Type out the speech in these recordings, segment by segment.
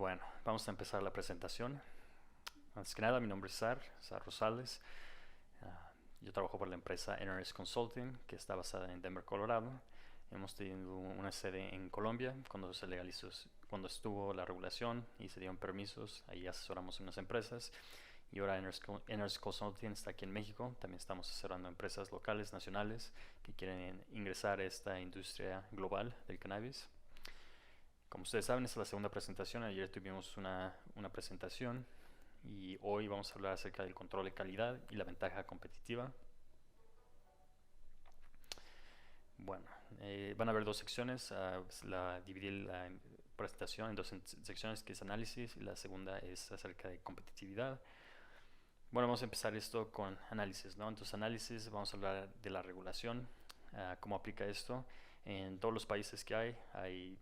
Bueno, vamos a empezar la presentación. Antes que nada, mi nombre es Sar Rosales. Yo trabajo por la empresa NRS Consulting, que está basada en Denver, Colorado. Hemos tenido una sede en Colombia cuando se legalizó, cuando estuvo la regulación y se dieron permisos. Ahí asesoramos unas empresas. Y ahora NRS Consulting está aquí en México. También estamos asesorando empresas locales, nacionales, que quieren ingresar a esta industria global del cannabis. Como ustedes saben, esta es la segunda presentación. Ayer tuvimos una presentación y hoy vamos a hablar acerca del control de calidad y la ventaja competitiva. Bueno, van a haber dos secciones. Dividí la presentación en dos secciones, que es análisis, y la segunda es acerca de competitividad. Bueno, vamos a empezar esto con análisis, ¿no? Entonces, análisis, vamos a hablar de la regulación, cómo aplica esto. En todos los países que hay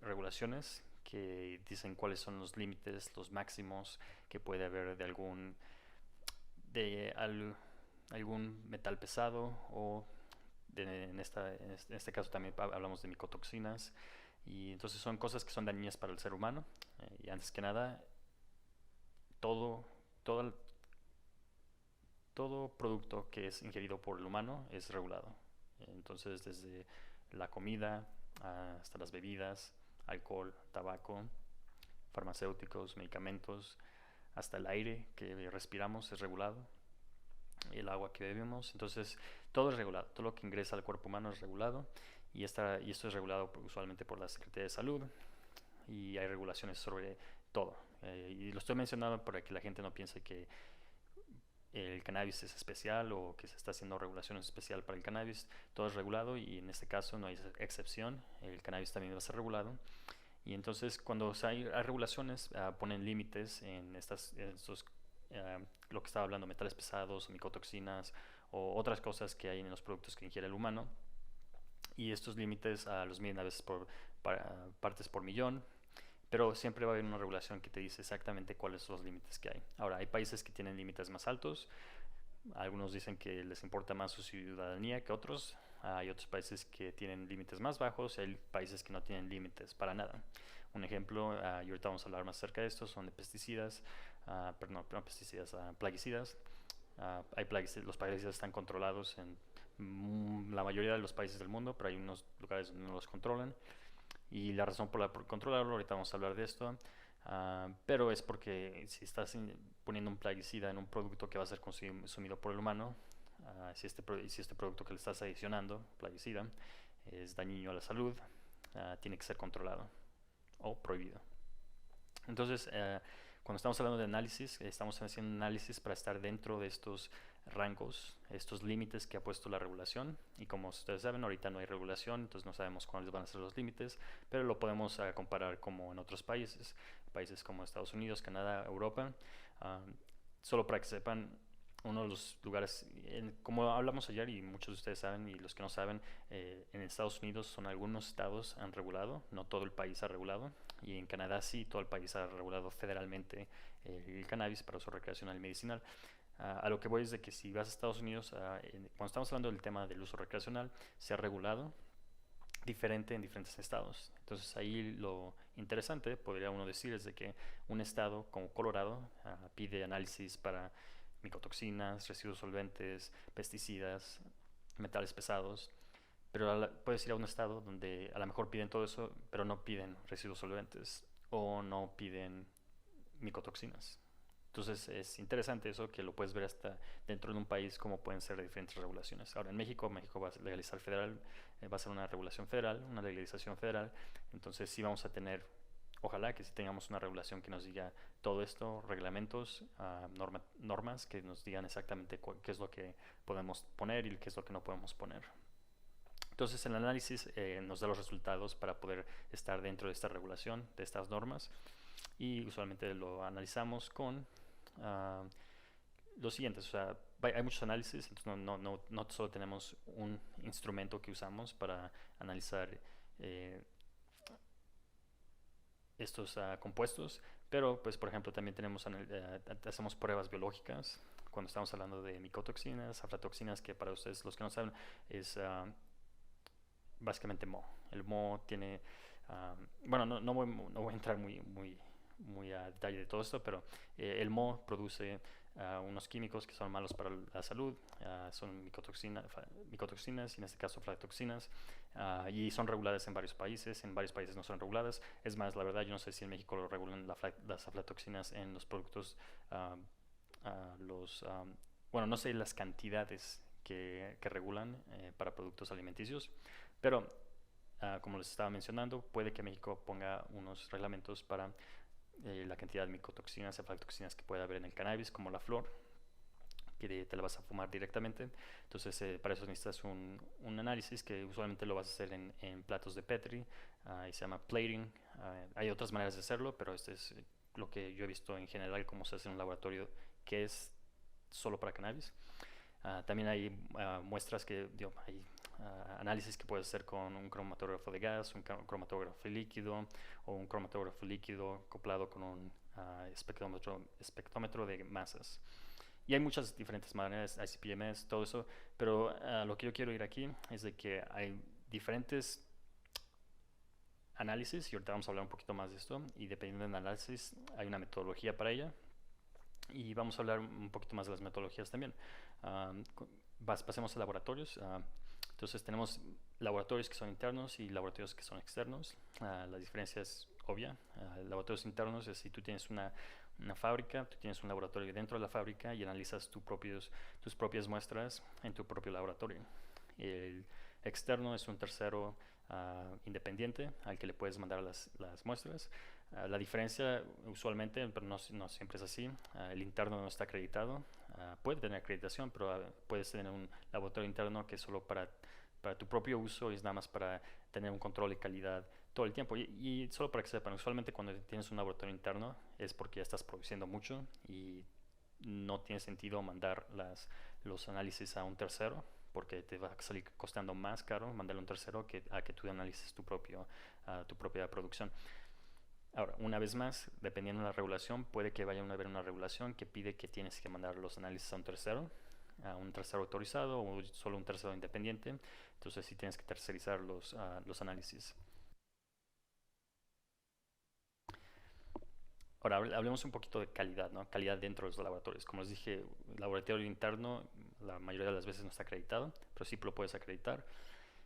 regulaciones que dicen cuáles son los límites, los máximos que puede haber de algún metal pesado o en este caso también hablamos de micotoxinas, y entonces son cosas que son dañinas para el ser humano. Y antes que nada, todo, todo, todo producto que es ingerido por el humano es regulado. Entonces, desde la comida hasta las bebidas, alcohol, tabaco, farmacéuticos, medicamentos, hasta el aire que respiramos es regulado, el agua que bebemos. Entonces, todo es regulado, todo lo que ingresa al cuerpo humano es regulado, y esto es regulado usualmente por la Secretaría de Salud, y hay regulaciones sobre todo. Y lo estoy mencionando para que la gente no piense que el cannabis es especial o que se está haciendo regulación especial para el cannabis. Todo es regulado, y en este caso no hay excepción. El cannabis también va a ser regulado. Y entonces, cuando hay regulaciones, ponen límites en estos, lo que estaba hablando, metales pesados, micotoxinas o otras cosas que hay en los productos que ingiere el humano. Y estos límites los miden a veces por partes por millón, pero siempre va a haber una regulación que te dice exactamente cuáles son los límites que hay. Ahora, hay países que tienen límites más altos. Algunos dicen que les importa más su ciudadanía que otros. Hay otros países que tienen límites más bajos y hay países que no tienen límites para nada. Un ejemplo, y ahorita vamos a hablar más acerca de esto, son de pesticidas, perdón, no pesticidas, plaguicidas. Los plaguicidas están controlados en la mayoría de los países del mundo, pero hay unos lugares donde no los controlan. Y la razón por controlarlo, ahorita vamos a hablar de esto, pero es porque si estás poniendo un plaguicida en un producto que va a ser consumido por el humano, si este producto que le estás adicionando, plaguicida, es dañino a la salud, tiene que ser controlado o prohibido. Entonces, cuando estamos hablando de análisis, estamos haciendo análisis para estar dentro de estos rangos, estos límites que ha puesto la regulación. Y como ustedes saben, ahorita no hay regulación, entonces no sabemos cuáles van a ser los límites, pero lo podemos comparar como en otros países como Estados Unidos, Canadá, Europa. Solo para que sepan, uno de los lugares, como hablamos ayer y muchos de ustedes saben, y los que no saben, en Estados Unidos son algunos estados han regulado, no todo el país ha regulado, y en Canadá sí, todo el país ha regulado federalmente el cannabis para uso recreacional y medicinal. A lo que voy es de que si vas a Estados Unidos, cuando estamos hablando del tema del uso recreacional, se ha regulado diferente en diferentes estados. Entonces ahí lo interesante, podría uno decir, es de que un estado como Colorado pide análisis para micotoxinas, residuos solventes, pesticidas, metales pesados, pero puedes ir a un estado donde a lo mejor piden todo eso, pero no piden residuos solventes o no piden micotoxinas. Entonces es interesante eso, que lo puedes ver hasta dentro de un país cómo pueden ser diferentes regulaciones. Ahora en México va a legalizar federal, va a ser una regulación federal, una legalización federal. Entonces sí vamos a tener, ojalá que sí tengamos una regulación que nos diga todo esto, reglamentos, normas que nos digan exactamente qué es lo que podemos poner y qué es lo que no podemos poner. Entonces el análisis nos da los resultados para poder estar dentro de esta regulación, de estas normas, y usualmente lo analizamos con los siguientes. O sea, hay muchos análisis, entonces no solo tenemos un instrumento que usamos para analizar estos compuestos, pero pues por ejemplo también hacemos pruebas biológicas cuando estamos hablando de micotoxinas, aflatoxinas, que para ustedes, los que no saben, es básicamente moho. El moho tiene, bueno, no voy a entrar muy muy a detalle de todo esto, pero el moho produce unos químicos que son malos para la salud, son micotoxinas, y en este caso aflatoxinas, y son reguladas en varios países no son reguladas. Es más, la verdad, yo no sé si en México lo regulan las aflatoxinas en los productos, uh, los, bueno, no sé las cantidades que regulan para productos alimenticios, pero como les estaba mencionando, puede que México ponga unos reglamentos para la cantidad de micotoxinas y aflatoxinas que puede haber en el cannabis, como la flor, que te la vas a fumar directamente. Entonces, para eso necesitas un análisis que usualmente lo vas a hacer en platos de Petri, y se llama plating. Hay otras maneras de hacerlo, pero este es lo que yo he visto en general, cómo se hace en un laboratorio que es solo para cannabis. También hay muestras que, hay análisis que puedes hacer con un cromatógrafo de gas, un cromatógrafo líquido o un cromatógrafo líquido acoplado con un espectrómetro de masas. Y hay muchas diferentes maneras, ICP-MS, todo eso, pero lo que yo quiero ir aquí es de que hay diferentes análisis, y ahorita vamos a hablar un poquito más de esto, y dependiendo del análisis hay una metodología para ella, y vamos a hablar un poquito más de las metodologías también. Pasemos a laboratorios. Entonces tenemos laboratorios que son internos y laboratorios que son externos. La diferencia es obvia. Laboratorios internos es si tú tienes una fábrica, tú tienes un laboratorio dentro de la fábrica y analizas tus propias muestras en tu propio laboratorio. El externo es un tercero independiente al que le puedes mandar las muestras. La diferencia usualmente, pero no siempre es así, el interno no está acreditado. Puede tener acreditación, pero puedes tener un laboratorio interno que es solo para tu propio uso y es nada más para tener un control de calidad todo el tiempo. Y solo para que sepan, usualmente cuando tienes un laboratorio interno es porque ya estás produciendo mucho y no tiene sentido mandar los análisis a un tercero, porque te va a salir costando más caro mandarle a un tercero a que tú analices tu propia producción. Ahora, una vez más, dependiendo de la regulación, puede que vaya a haber una regulación que pide que tienes que mandar los análisis a un tercero autorizado o solo un tercero independiente. Entonces sí tienes que tercerizar los análisis. Ahora hablemos un poquito de calidad, ¿no? Calidad dentro de los laboratorios. Como les dije, el laboratorio interno la mayoría de las veces no está acreditado, pero sí lo puedes acreditar.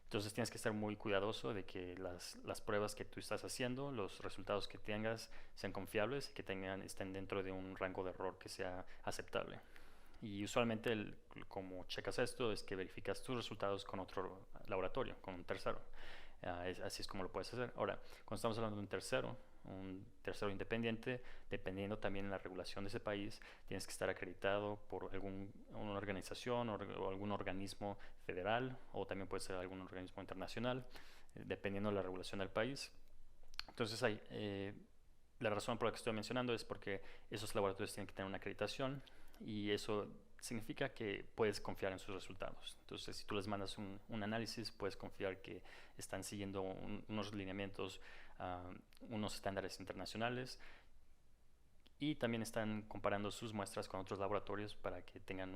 Entonces tienes que estar muy cuidadoso de que las pruebas que tú estás haciendo, los resultados que tengas sean confiables y que estén dentro de un rango de error que sea aceptable. Y usualmente como checas esto es que verificas tus resultados con otro laboratorio, con un tercero. Así es como lo puedes hacer. Ahora, cuando estamos hablando de un tercero independiente, dependiendo también de la regulación de ese país, tienes que estar acreditado por una organización o algún organismo federal, o también puede ser algún organismo internacional, dependiendo de la regulación del país. Entonces la razón por la que estoy mencionando es porque esos laboratorios tienen que tener una acreditación y eso significa que puedes confiar en sus resultados. Entonces, si tú les mandas un análisis, puedes confiar que están siguiendo unos lineamientos, unos estándares internacionales, y también están comparando sus muestras con otros laboratorios para que tengan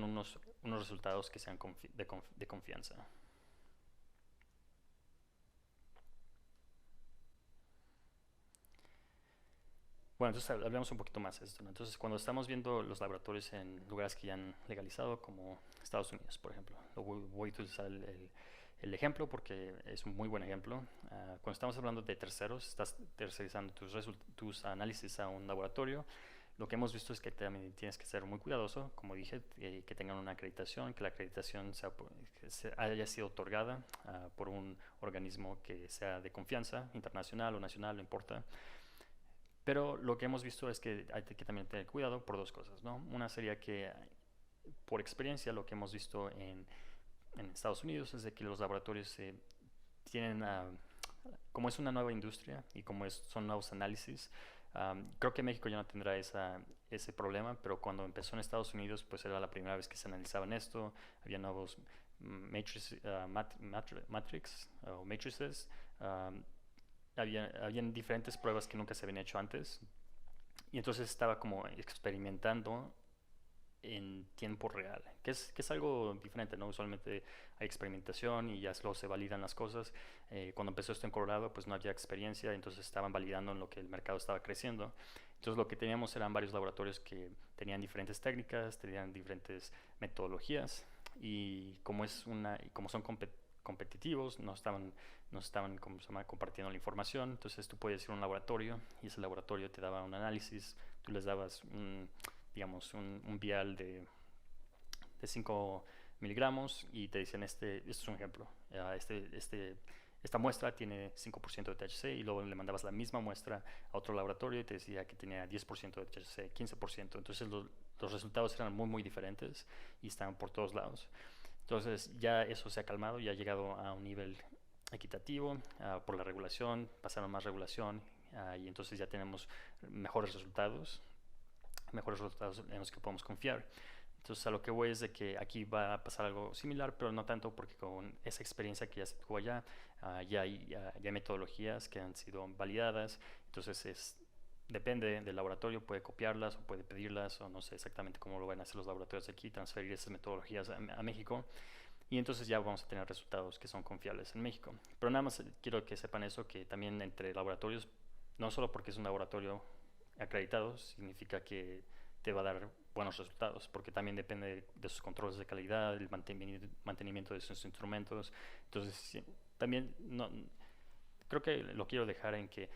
unos resultados que sean de confianza. Bueno, entonces hablemos un poquito más de esto, ¿no? Entonces, cuando estamos viendo los laboratorios en lugares que ya han legalizado, como Estados Unidos, por ejemplo, voy a utilizar el ejemplo porque es un muy buen ejemplo. Cuando estamos hablando de terceros, estás tercerizando tus análisis a un laboratorio. Lo que hemos visto es que también tienes que ser muy cuidadoso, como dije, que tengan una acreditación, que la acreditación haya sido otorgada por un organismo que sea de confianza, internacional o nacional, no importa. Pero lo que hemos visto es que hay que también tener cuidado por dos cosas, ¿no? Una sería que, por experiencia, lo que hemos visto en Estados Unidos es de que los laboratorios tienen, como es una nueva industria y como son nuevos análisis, creo que México ya no tendrá ese problema, pero cuando empezó en Estados Unidos, pues era la primera vez que se analizaban esto, había nuevos matrices, habían diferentes pruebas que nunca se habían hecho antes, y entonces estaba como experimentando en tiempo real, que es algo diferente, ¿no? Usualmente hay experimentación y ya luego se validan las cosas. Cuando empezó esto en Colorado, pues no había experiencia, entonces estaban validando en lo que el mercado estaba creciendo. Entonces lo que teníamos eran varios laboratorios que tenían diferentes técnicas, tenían diferentes metodologías y como son competitivos, no estaban ¿cómo se llama? Compartiendo la información. Entonces tú puedes ir a un laboratorio y ese laboratorio te daba un análisis, tú les dabas digamos, un vial de 5 miligramos y te dicen, este es un ejemplo, esta muestra tiene 5% de THC, y luego le mandabas la misma muestra a otro laboratorio y te decía que tenía 10% de THC, 15%. Entonces los resultados eran muy, muy diferentes y estaban por todos lados. Entonces ya eso se ha calmado y ha llegado a un nivel equitativo por la regulación, pasaron más regulación y entonces ya tenemos mejores resultados en los que podemos confiar. Entonces a lo que voy es de que aquí va a pasar algo similar, pero no tanto, porque con esa experiencia que ya se tuvo allá, ya hay metodologías que han sido validadas. Entonces depende del laboratorio, puede copiarlas o puede pedirlas, o no sé exactamente cómo lo van a hacer los laboratorios de aquí, transferir esas metodologías a México, y entonces ya vamos a tener resultados que son confiables en México. Pero nada más quiero que sepan eso, que también entre laboratorios, no solo porque es un laboratorio acreditado, significa que te va a dar buenos resultados, porque también depende de sus controles de calidad, el mantenimiento de sus instrumentos. Entonces, sí, también creo que lo quiero dejar en que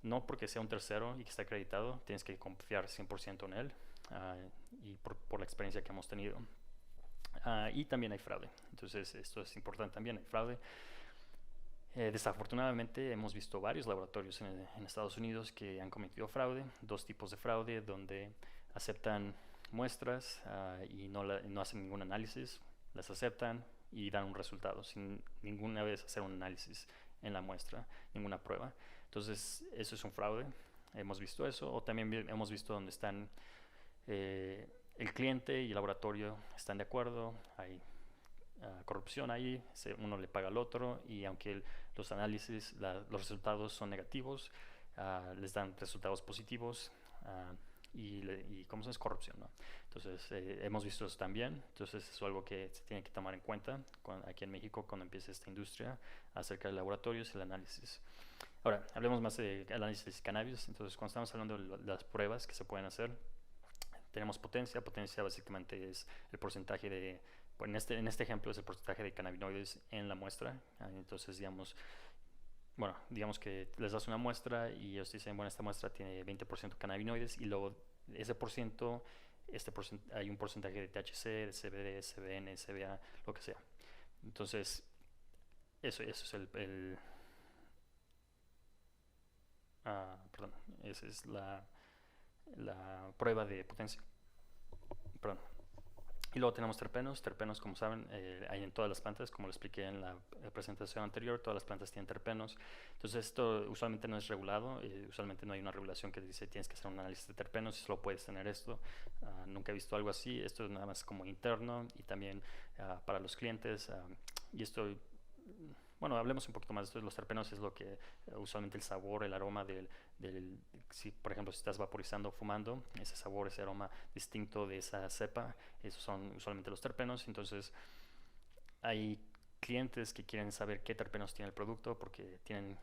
no porque sea un tercero y que está acreditado, tienes que confiar 100% en él, y por la experiencia que hemos tenido. Y también hay fraude, entonces esto es importante también, hay fraude. Desafortunadamente hemos visto varios laboratorios en Estados Unidos que han cometido fraude, dos tipos de fraude, donde aceptan muestras y no hacen ningún análisis, las aceptan y dan un resultado sin ninguna vez hacer un análisis en la muestra, ninguna prueba. Entonces eso es un fraude, hemos visto eso. O también hemos visto donde están el cliente y el laboratorio están de acuerdo, hay corrupción ahí, uno le paga al otro, y aunque los análisis, los resultados son negativos, les dan resultados positivos, y ¿cómo se llama? Es corrupción, ¿no? Entonces hemos visto eso también. Entonces es algo que se tiene que tomar en cuenta aquí en México cuando empiece esta industria acerca de laboratorios y el análisis. Ahora, hablemos más de análisis de cannabis. Entonces, cuando estamos hablando de las pruebas que se pueden hacer, tenemos potencia. Potencia básicamente es el porcentaje de, en este ejemplo es el porcentaje de cannabinoides en la muestra. Entonces, digamos que les das una muestra y ellos dicen, bueno, esta muestra tiene 20% cannabinoides, y luego ese hay un porcentaje de THC, de CBD, CBN, CBA, lo que sea. Entonces, eso es perdón, esa es la prueba de potencia. Perdón. Y luego tenemos terpenos. Terpenos, como saben, hay en todas las plantas, como lo expliqué en la presentación anterior, todas las plantas tienen terpenos. Entonces esto usualmente no es regulado, usualmente no hay una regulación que dice tienes que hacer un análisis de terpenos y solo puedes tener esto. Nunca he visto algo así. Esto es nada más como interno y también para los clientes. Y esto, bueno, hablemos un poquito más de esto. Los terpenos es lo que usualmente el sabor, el aroma si por ejemplo si estás vaporizando o fumando, ese sabor, ese aroma distinto de esa cepa, esos son usualmente los terpenos. Entonces hay clientes que quieren saber qué terpenos tiene el producto porque tienen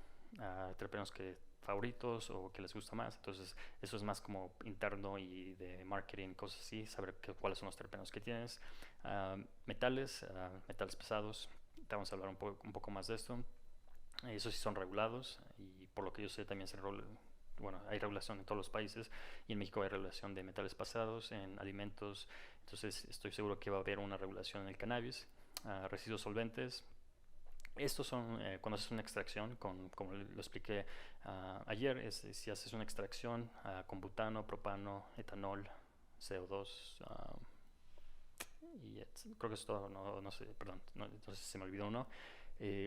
terpenos favoritos o que les gusta más. Entonces eso es más como interno y de marketing, cosas así, saber cuáles son los terpenos que tienes. Metales pesados, vamos a hablar un poco más de esto. Esos sí son regulados, y por lo que yo sé también hay regulación en todos los países, y en México hay regulación de metales pesados en alimentos. Entonces estoy seguro que va a haber una regulación en el cannabis. Residuos solventes, estos son cuando haces una extracción, como lo expliqué ayer, si haces una extracción con butano, propano, etanol, CO2, y creo que es todo. No sé, perdón, entonces se me olvidó uno.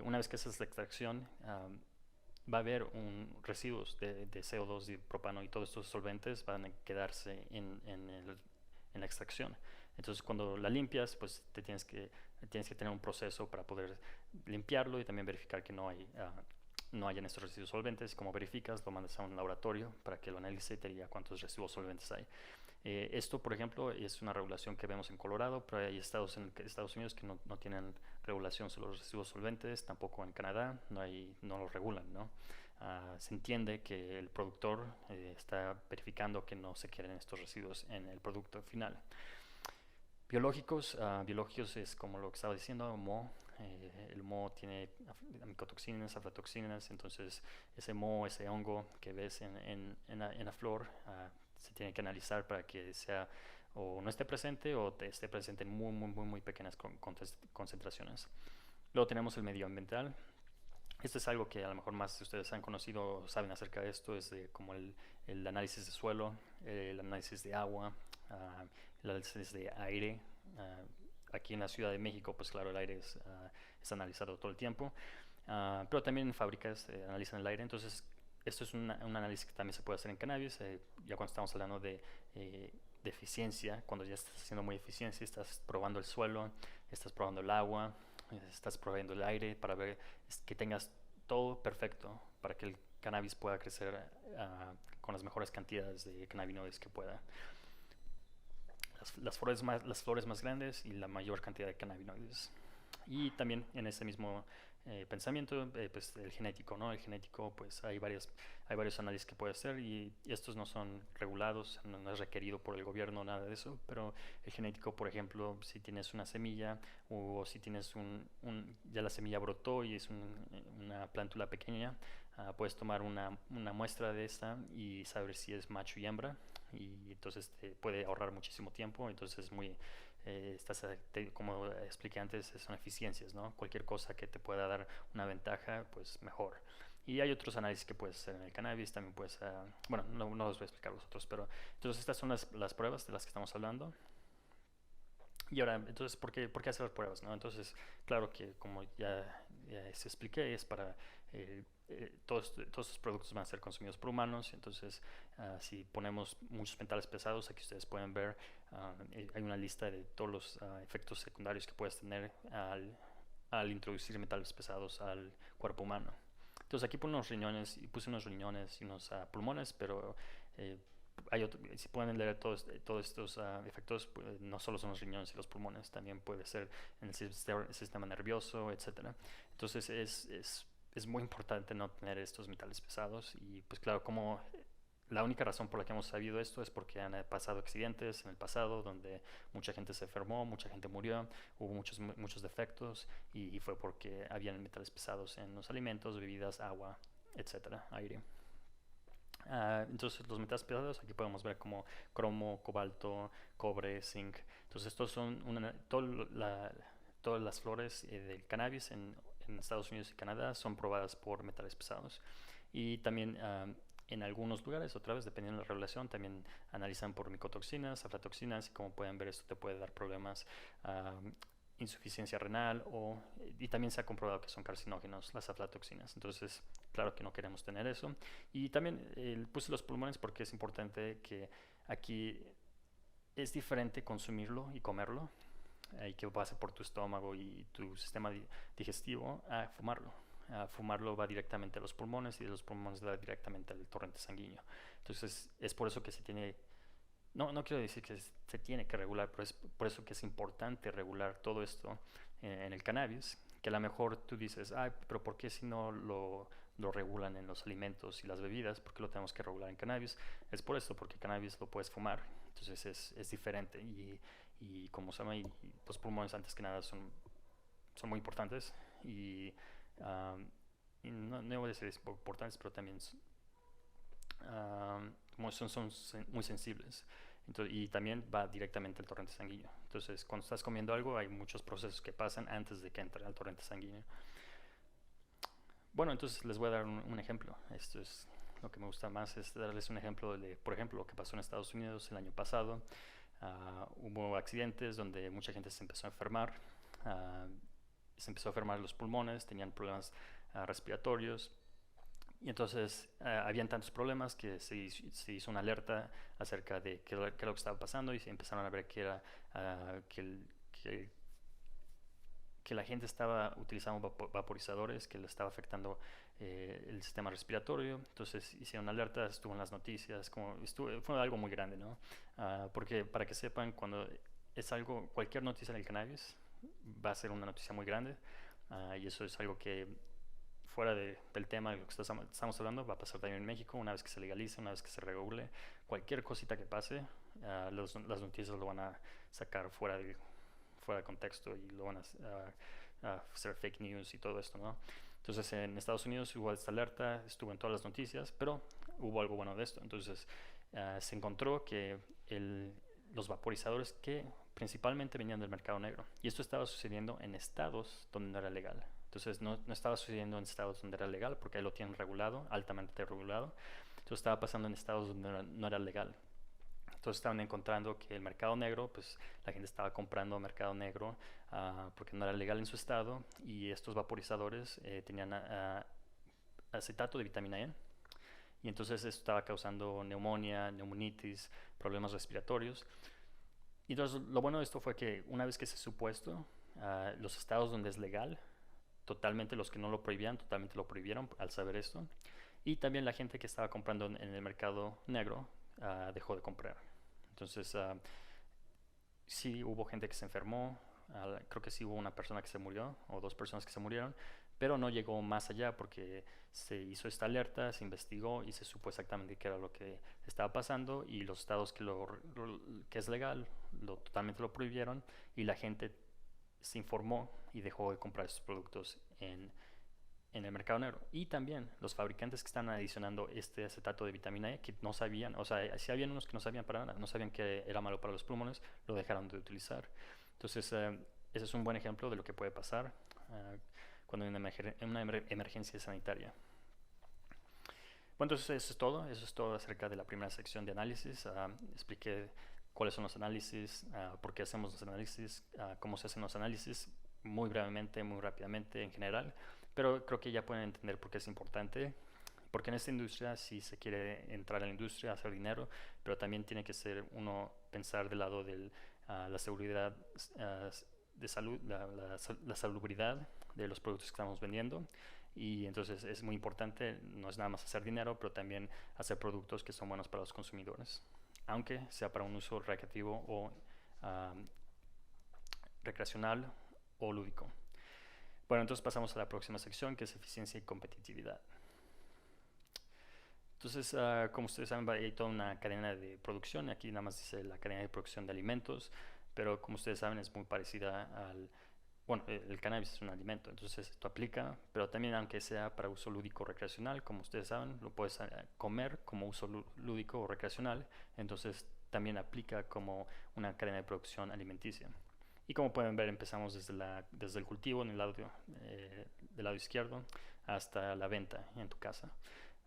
Una vez que haces la extracción, va a haber residuos de CO2 y propano, y todos estos solventes van a quedarse en la extracción. Entonces cuando la limpias, pues tienes que tener un proceso para poder limpiarlo y también verificar que no hay no hayan estos residuos solventes. Como verificas, lo mandas a un laboratorio para que lo analice y te diga cuántos residuos solventes hay. Esto, por ejemplo, es una regulación que vemos en Colorado, pero hay estados en Estados Unidos que no tienen regulación sobre los residuos solventes, tampoco en Canadá, no lo regulan, ¿no? Se entiende que el productor está verificando que no se queden estos residuos en el producto final. Biológicos es como lo que estaba diciendo, moho. El moho tiene micotoxinas, aflatoxinas, entonces ese moho, ese hongo que ves en la flor, se tiene que analizar para que sea o no esté presente o esté presente en muy pequeñas concentraciones. Luego tenemos el medioambiental. Esto es algo que a lo mejor más de ustedes han conocido o saben acerca de esto, es como el análisis de suelo, el análisis de agua, el análisis de aire. Aquí en la Ciudad de México, pues claro, el aire es analizado todo el tiempo, pero también en fábricas analizan el aire. Entonces esto es un análisis que también se puede hacer en cannabis, ya cuando estamos hablando de eficiencia, cuando ya estás haciendo muy eficiencia, estás probando el suelo, estás probando el agua, estás probando el aire para ver que tengas todo perfecto para que el cannabis pueda crecer con las mejores cantidades de cannabinoides que pueda. Las flores más grandes y la mayor cantidad de cannabinoides. Y también en ese mismo pensamiento, pues el genético, ¿no? El genético, pues hay varios análisis que puede hacer y estos no son regulados, no es requerido por el gobierno, nada de eso, pero el genético, por ejemplo, si tienes una semilla o si tienes ya la semilla brotó y es una plántula pequeña, puedes tomar una muestra de esta y saber si es macho y hembra, y entonces te puede ahorrar muchísimo tiempo. Entonces como expliqué antes, son eficiencias, ¿no? Cualquier cosa que te pueda dar una ventaja, pues mejor. Y hay otros análisis que puedes hacer en el cannabis, también puedes, bueno, no los voy a explicar los otros, pero entonces estas son las pruebas de las que estamos hablando. Y ahora, entonces, ¿por qué hacer las pruebas, no? Entonces, claro que como ya se expliqué, es para todos estos productos van a ser consumidos por humanos. Entonces, si ponemos muchos metales pesados, aquí ustedes pueden ver, hay una lista de todos los efectos secundarios que puedes tener al introducir metales pesados al cuerpo humano. Entonces aquí puse unos riñones y unos pulmones, pero si pueden leer todos estos efectos, pues, no solo son los riñones y los pulmones, también puede ser en el sistema nervioso, etcétera. Entonces es muy importante no tener estos metales pesados. Y pues claro, como la única razón por la que hemos sabido esto es porque han pasado accidentes en el pasado donde mucha gente se enfermó, mucha gente murió, hubo muchos defectos, y fue porque habían metales pesados en los alimentos, bebidas, agua, etcétera, aire. Entonces los metales pesados aquí podemos ver como cromo, cobalto, cobre, zinc. Entonces estos son todas las flores del cannabis en Estados Unidos y Canadá son probadas por metales pesados. Y también en algunos lugares, otra vez dependiendo de la regulación, también analizan por micotoxinas, aflatoxinas, y como pueden ver esto te puede dar problemas, insuficiencia renal, y también se ha comprobado que son carcinógenos las aflatoxinas. Entonces claro que no queremos tener eso. Y también puse los pulmones porque es importante que aquí es diferente consumirlo y comerlo, y que pase por tu estómago y tu sistema digestivo, a fumarlo. Fumarlo va directamente a los pulmones y de los pulmones va directamente al torrente sanguíneo. Entonces es por eso que se tiene, no quiero decir que se tiene que regular, pero es por eso que es importante regular todo esto en el cannabis, que a lo mejor tú dices, pero ¿por qué si no lo regulan en los alimentos y las bebidas? ¿Por qué lo tenemos que regular en cannabis? Es por esto, porque cannabis lo puedes fumar, entonces es diferente. Y como se llama, y los pulmones antes que nada son muy importantes, y no voy a decir importantes, pero también como son muy sensibles. Entonces, y también va directamente al torrente sanguíneo. Entonces cuando estás comiendo algo hay muchos procesos que pasan antes de que entre al torrente sanguíneo. Bueno, entonces les voy a dar un ejemplo. Esto es lo que me gusta más, es darles un ejemplo de, por ejemplo, lo que pasó en Estados Unidos el año pasado. Hubo accidentes donde mucha gente se empezó a enfermar, se empezó a enfermar los pulmones, tenían problemas respiratorios, y entonces habían tantos problemas que se hizo una alerta acerca de qué era lo que estaba pasando, y se empezaron a ver que la gente estaba utilizando vaporizadores, que le estaba afectando el sistema respiratorio. Entonces hicieron alertas, estuvo en las noticias, fue algo muy grande, ¿no? Porque para que sepan, cuando es algo, cualquier noticia del cannabis va a ser una noticia muy grande, y eso es algo que fuera del tema de lo que estamos hablando va a pasar también en México una vez que se legalice, una vez que se regule. Cualquier cosita que pase, las noticias lo van a sacar fuera de contexto y lo van a hacer fake news y todo esto, ¿no? Entonces en Estados Unidos hubo esta alerta, estuvo en todas las noticias, pero hubo algo bueno de esto. Entonces se encontró que los vaporizadores que principalmente venían del mercado negro, y esto estaba sucediendo en estados donde no era legal. Entonces no estaba sucediendo en estados donde era legal, porque ahí lo tienen regulado, altamente regulado. Entonces estaba pasando en estados donde no era legal. Entonces estaban encontrando que el mercado negro, pues la gente estaba comprando mercado negro porque no era legal en su estado, y estos vaporizadores tenían acetato de vitamina E, y entonces esto estaba causando neumonía, neumonitis, problemas respiratorios. Y entonces lo bueno de esto fue que una vez que se supo esto, los estados donde es legal, totalmente, los que no lo prohibían, totalmente lo prohibieron al saber esto. Y también la gente que estaba comprando en el mercado negro dejó de comprar. Entonces, sí hubo gente que se enfermó, creo que sí hubo una persona que se murió, o dos personas que se murieron, pero no llegó más allá porque se hizo esta alerta, se investigó y se supo exactamente qué era lo que estaba pasando, y los estados que es legal totalmente lo prohibieron, y la gente se informó y dejó de comprar esos productos en el mercado negro. Y también los fabricantes que están adicionando este acetato de vitamina E, que no sabían, o sea, si habían unos que no sabían para nada, no sabían que era malo para los pulmones, lo dejaron de utilizar. Entonces, ese es un buen ejemplo de lo que puede pasar cuando hay una emergencia sanitaria. Bueno, entonces eso es todo acerca de la primera sección de análisis. Expliqué cuáles son los análisis, por qué hacemos los análisis, cómo se hacen los análisis, muy brevemente, muy rápidamente en general, pero creo que ya pueden entender por qué es importante, porque en esta industria, si se quiere entrar a la industria, hacer dinero, pero también tiene que ser uno pensar del lado de la seguridad de salud, la salubridad de los productos que estamos vendiendo. Y entonces es muy importante, no es nada más hacer dinero, pero también hacer productos que son buenos para los consumidores, aunque sea para un uso recreativo o recreacional o lúdico. Bueno, entonces pasamos a la próxima sección, que es eficiencia y competitividad. Entonces, como ustedes saben, hay toda una cadena de producción. Aquí nada más dice la cadena de producción de alimentos, pero como ustedes saben es muy parecida bueno, el cannabis es un alimento, entonces esto aplica, pero también aunque sea para uso lúdico o recreacional, como ustedes saben, lo puedes comer como uso lúdico o recreacional, entonces también aplica como una cadena de producción alimenticia. Y como pueden ver, empezamos desde el cultivo en del lado izquierdo hasta la venta en tu casa.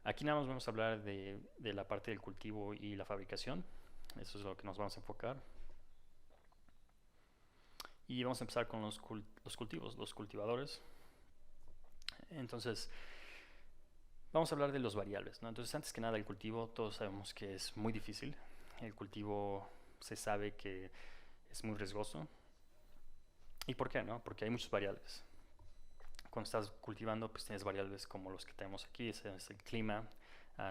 Aquí nada más vamos a hablar de la parte del cultivo y la fabricación, eso es lo que nos vamos a enfocar. Y vamos a empezar con los cultivos, los cultivadores. Entonces, vamos a hablar de los variables, ¿no? Entonces, antes que nada, el cultivo, todos sabemos que es muy difícil. El cultivo se sabe que es muy riesgoso. ¿Y por qué, no? Porque hay muchas variables. Cuando estás cultivando, pues tienes variables como los que tenemos aquí, ese es el clima.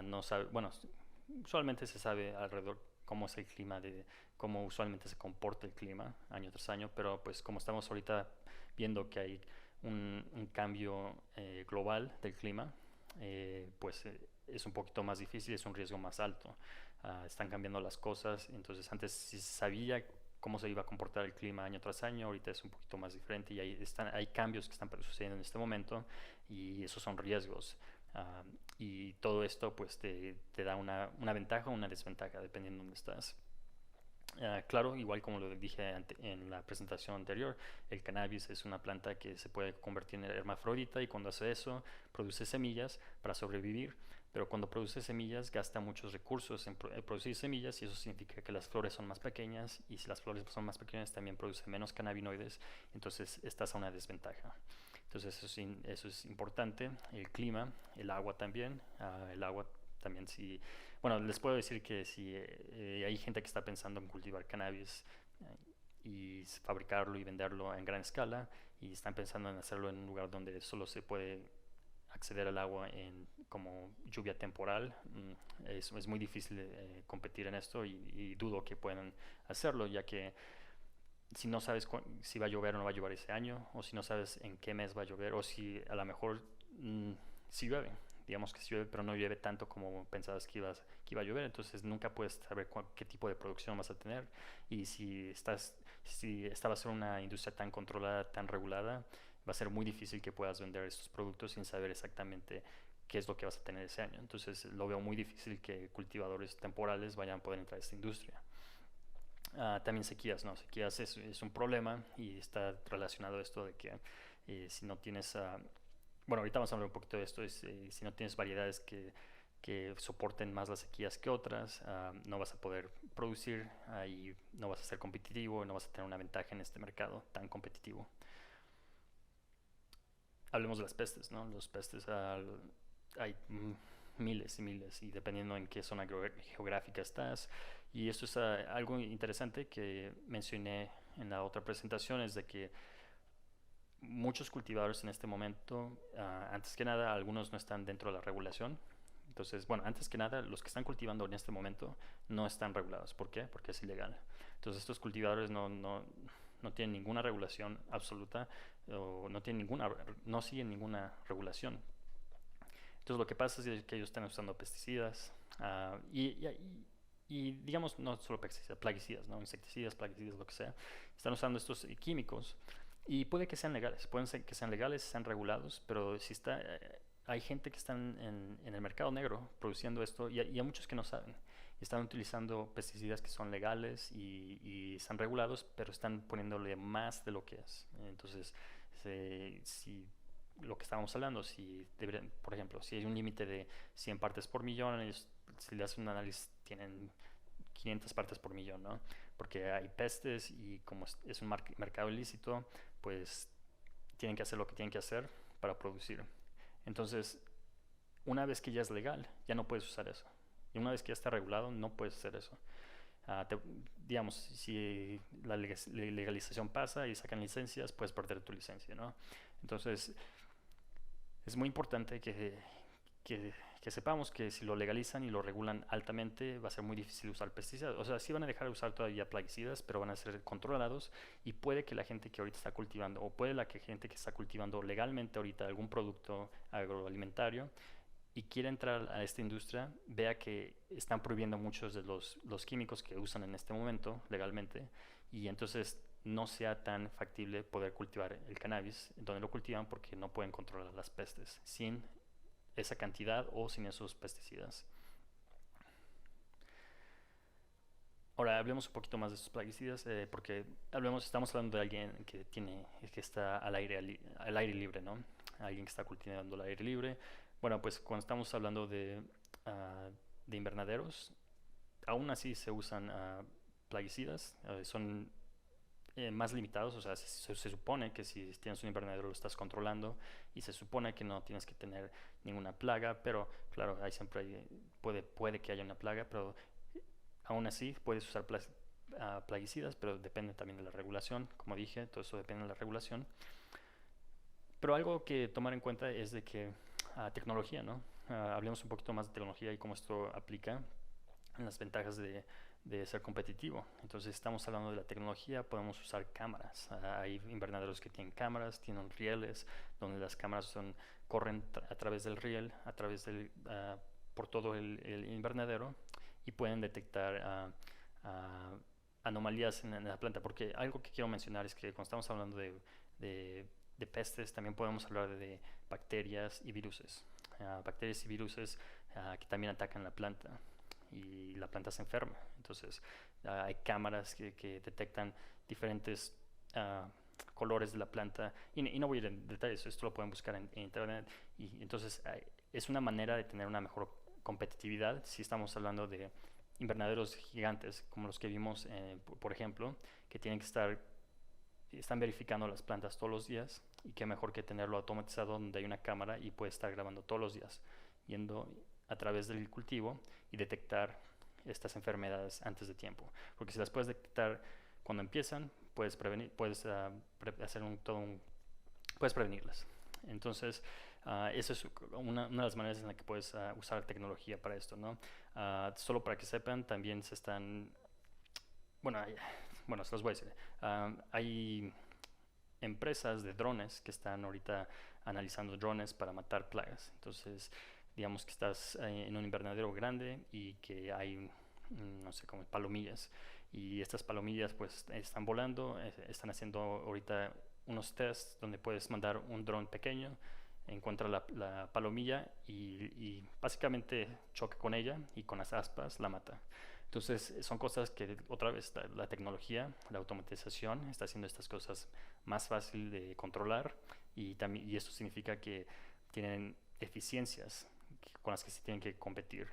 No sabe, bueno, usualmente se sabe alrededor cómo es el clima, de cómo usualmente se comporta el clima año tras año, pero pues como estamos ahorita viendo que hay un cambio global del clima, pues es un poquito más difícil, es un riesgo más alto. Están cambiando las cosas, entonces antes sí se sabía cómo se iba a comportar el clima año tras año, ahorita es un poquito más diferente, y hay cambios que están sucediendo en este momento, y esos son riesgos. Y todo esto pues te da una ventaja o una desventaja dependiendo de dónde estás. Claro, igual como lo dije en la presentación anterior, el cannabis es una planta que se puede convertir en hermafrodita, y cuando hace eso produce semillas para sobrevivir, pero cuando produce semillas gasta muchos recursos en producir semillas, y eso significa que las flores son más pequeñas, y si las flores son más pequeñas también produce menos cannabinoides, entonces estás a una desventaja. Entonces eso es importante. El clima, el agua también. El agua también si... Bueno, les puedo decir que si hay gente que está pensando en cultivar cannabis y fabricarlo y venderlo en gran escala, y están pensando en hacerlo en un lugar donde solo se puede acceder al agua en como lluvia temporal. Es muy difícil competir en esto y dudo que puedan hacerlo, ya que si no sabes si va a llover o no va a llover ese año, o si no sabes en qué mes va a llover, o si a lo mejor si llueve, digamos que si llueve, pero no llueve tanto como pensabas que iba a llover, entonces nunca puedes saber qué tipo de producción vas a tener. Y si esta va a ser una industria tan controlada, tan regulada, va a ser muy difícil que puedas vender estos productos sin saber exactamente qué es lo que vas a tener ese año. Entonces lo veo muy difícil que cultivadores temporales vayan a poder entrar a esta industria. También sequías, ¿no? Sequías es un problema y está relacionado a esto de que si no tienes, bueno, ahorita vamos a hablar un poquito de esto, si no tienes variedades que soporten más las sequías que otras, no vas a poder producir y no vas a ser competitivo y no vas a tener una ventaja en este mercado tan competitivo. Hablemos de las pestes, ¿no? Los pestes, hay miles y miles y dependiendo en qué zona geográfica estás. Y esto es algo interesante que mencioné en la otra presentación, es de que muchos cultivadores en este momento, antes que nada, algunos no están dentro de la regulación. Entonces, bueno, antes que nada, los que están cultivando en este momento no están regulados. ¿Por qué? Porque es ilegal. Entonces, estos cultivadores no tienen ninguna regulación absoluta o no siguen ninguna regulación. Entonces, lo que pasa es que ellos están usando pesticidas y digamos, no solo pesticidas, plaguicidas, ¿no? Insecticidas, plaguicidas, lo que sea. Están usando estos químicos y puede que sean legales, pueden ser que sean legales, sean regulados, pero si hay gente que está en el mercado negro produciendo esto y hay muchos que no saben. Están utilizando pesticidas que son legales y están regulados, pero están poniéndole más de lo que es. Entonces, si lo que estábamos hablando, por ejemplo, si hay un límite de 100 partes por millón, ellos, si le hacen un análisis, tienen 500 partes por millón, ¿no? Porque hay pestes y como es un mercado ilícito, pues tienen que hacer lo que tienen que hacer para producir. Entonces, una vez que ya es legal, ya no puedes usar eso. Y una vez que ya está regulado, no puedes hacer eso. Digamos, si la legalización pasa y sacan licencias, puedes perder tu licencia, ¿no? Entonces, es muy importante que sepamos que si lo legalizan y lo regulan altamente, va a ser muy difícil usar pesticidas. O sea, sí van a dejar de usar todavía plaguicidas, pero van a ser controlados y puede que la gente que ahorita está cultivando, o puede que gente que está cultivando legalmente ahorita algún producto agroalimentario y quiere entrar a esta industria, vea que están prohibiendo muchos de los químicos que usan en este momento legalmente y entonces no sea tan factible poder cultivar el cannabis donde lo cultivan porque no pueden controlar las pestes sin esa cantidad o sin esos pesticidas. Ahora hablemos un poquito más de estos plaguicidas, porque estamos hablando de alguien que está al aire libre, ¿no? Alguien que está cultivando al aire libre. Bueno, pues cuando estamos hablando de invernaderos, aún así se usan plaguicidas, son más limitados, o sea, se supone que si tienes un invernadero lo estás controlando y se supone que no tienes que tener ninguna plaga, pero claro, puede que haya una plaga, pero aún así puedes usar plaguicidas, pero depende también de la regulación, como dije, todo eso depende de la regulación. Pero algo que tomar en cuenta es de que tecnología, ¿no? Hablemos un poquito más de tecnología y cómo esto aplica en las ventajas de ser competitivo. Entonces estamos hablando de la tecnología, podemos usar cámaras. Hay invernaderos que tienen cámaras, tienen rieles, donde las cámaras corren a través del riel, por todo el invernadero y pueden detectar anomalías en la planta. Porque algo que quiero mencionar es que cuando estamos hablando de pestes, también podemos hablar de bacterias y viruses. Bacterias y viruses que también atacan la planta y la planta se enferma. Entonces hay cámaras que detectan diferentes colores de la planta y no voy a ir en detalles, esto lo pueden buscar en internet y entonces es una manera de tener una mejor competitividad si estamos hablando de invernaderos gigantes como los que vimos, por ejemplo, que están verificando las plantas todos los días y qué mejor que tenerlo automatizado donde hay una cámara y puede estar grabando todos los días, yendo a través del cultivo y detectar estas enfermedades antes de tiempo. Porque si las puedes detectar cuando empiezan, puedes prevenirlas. Entonces, Esa es una de las maneras en la que puedes usar tecnología para esto, ¿no? Solo para que sepan, también se están, bueno, bueno, se los voy a decir. Hay empresas de drones que están ahorita analizando drones para matar plagas. Entonces, digamos que estás en un invernadero grande y que hay, no sé, como palomillas. Y estas palomillas pues están volando, están haciendo ahorita unos tests donde puedes mandar un dron pequeño, encuentra la palomilla y básicamente choca con ella y con las aspas la mata. Entonces son cosas que otra vez la tecnología, la automatización está haciendo estas cosas más fácil de controlar y esto significa que tienen eficiencias con las que se tienen que competir.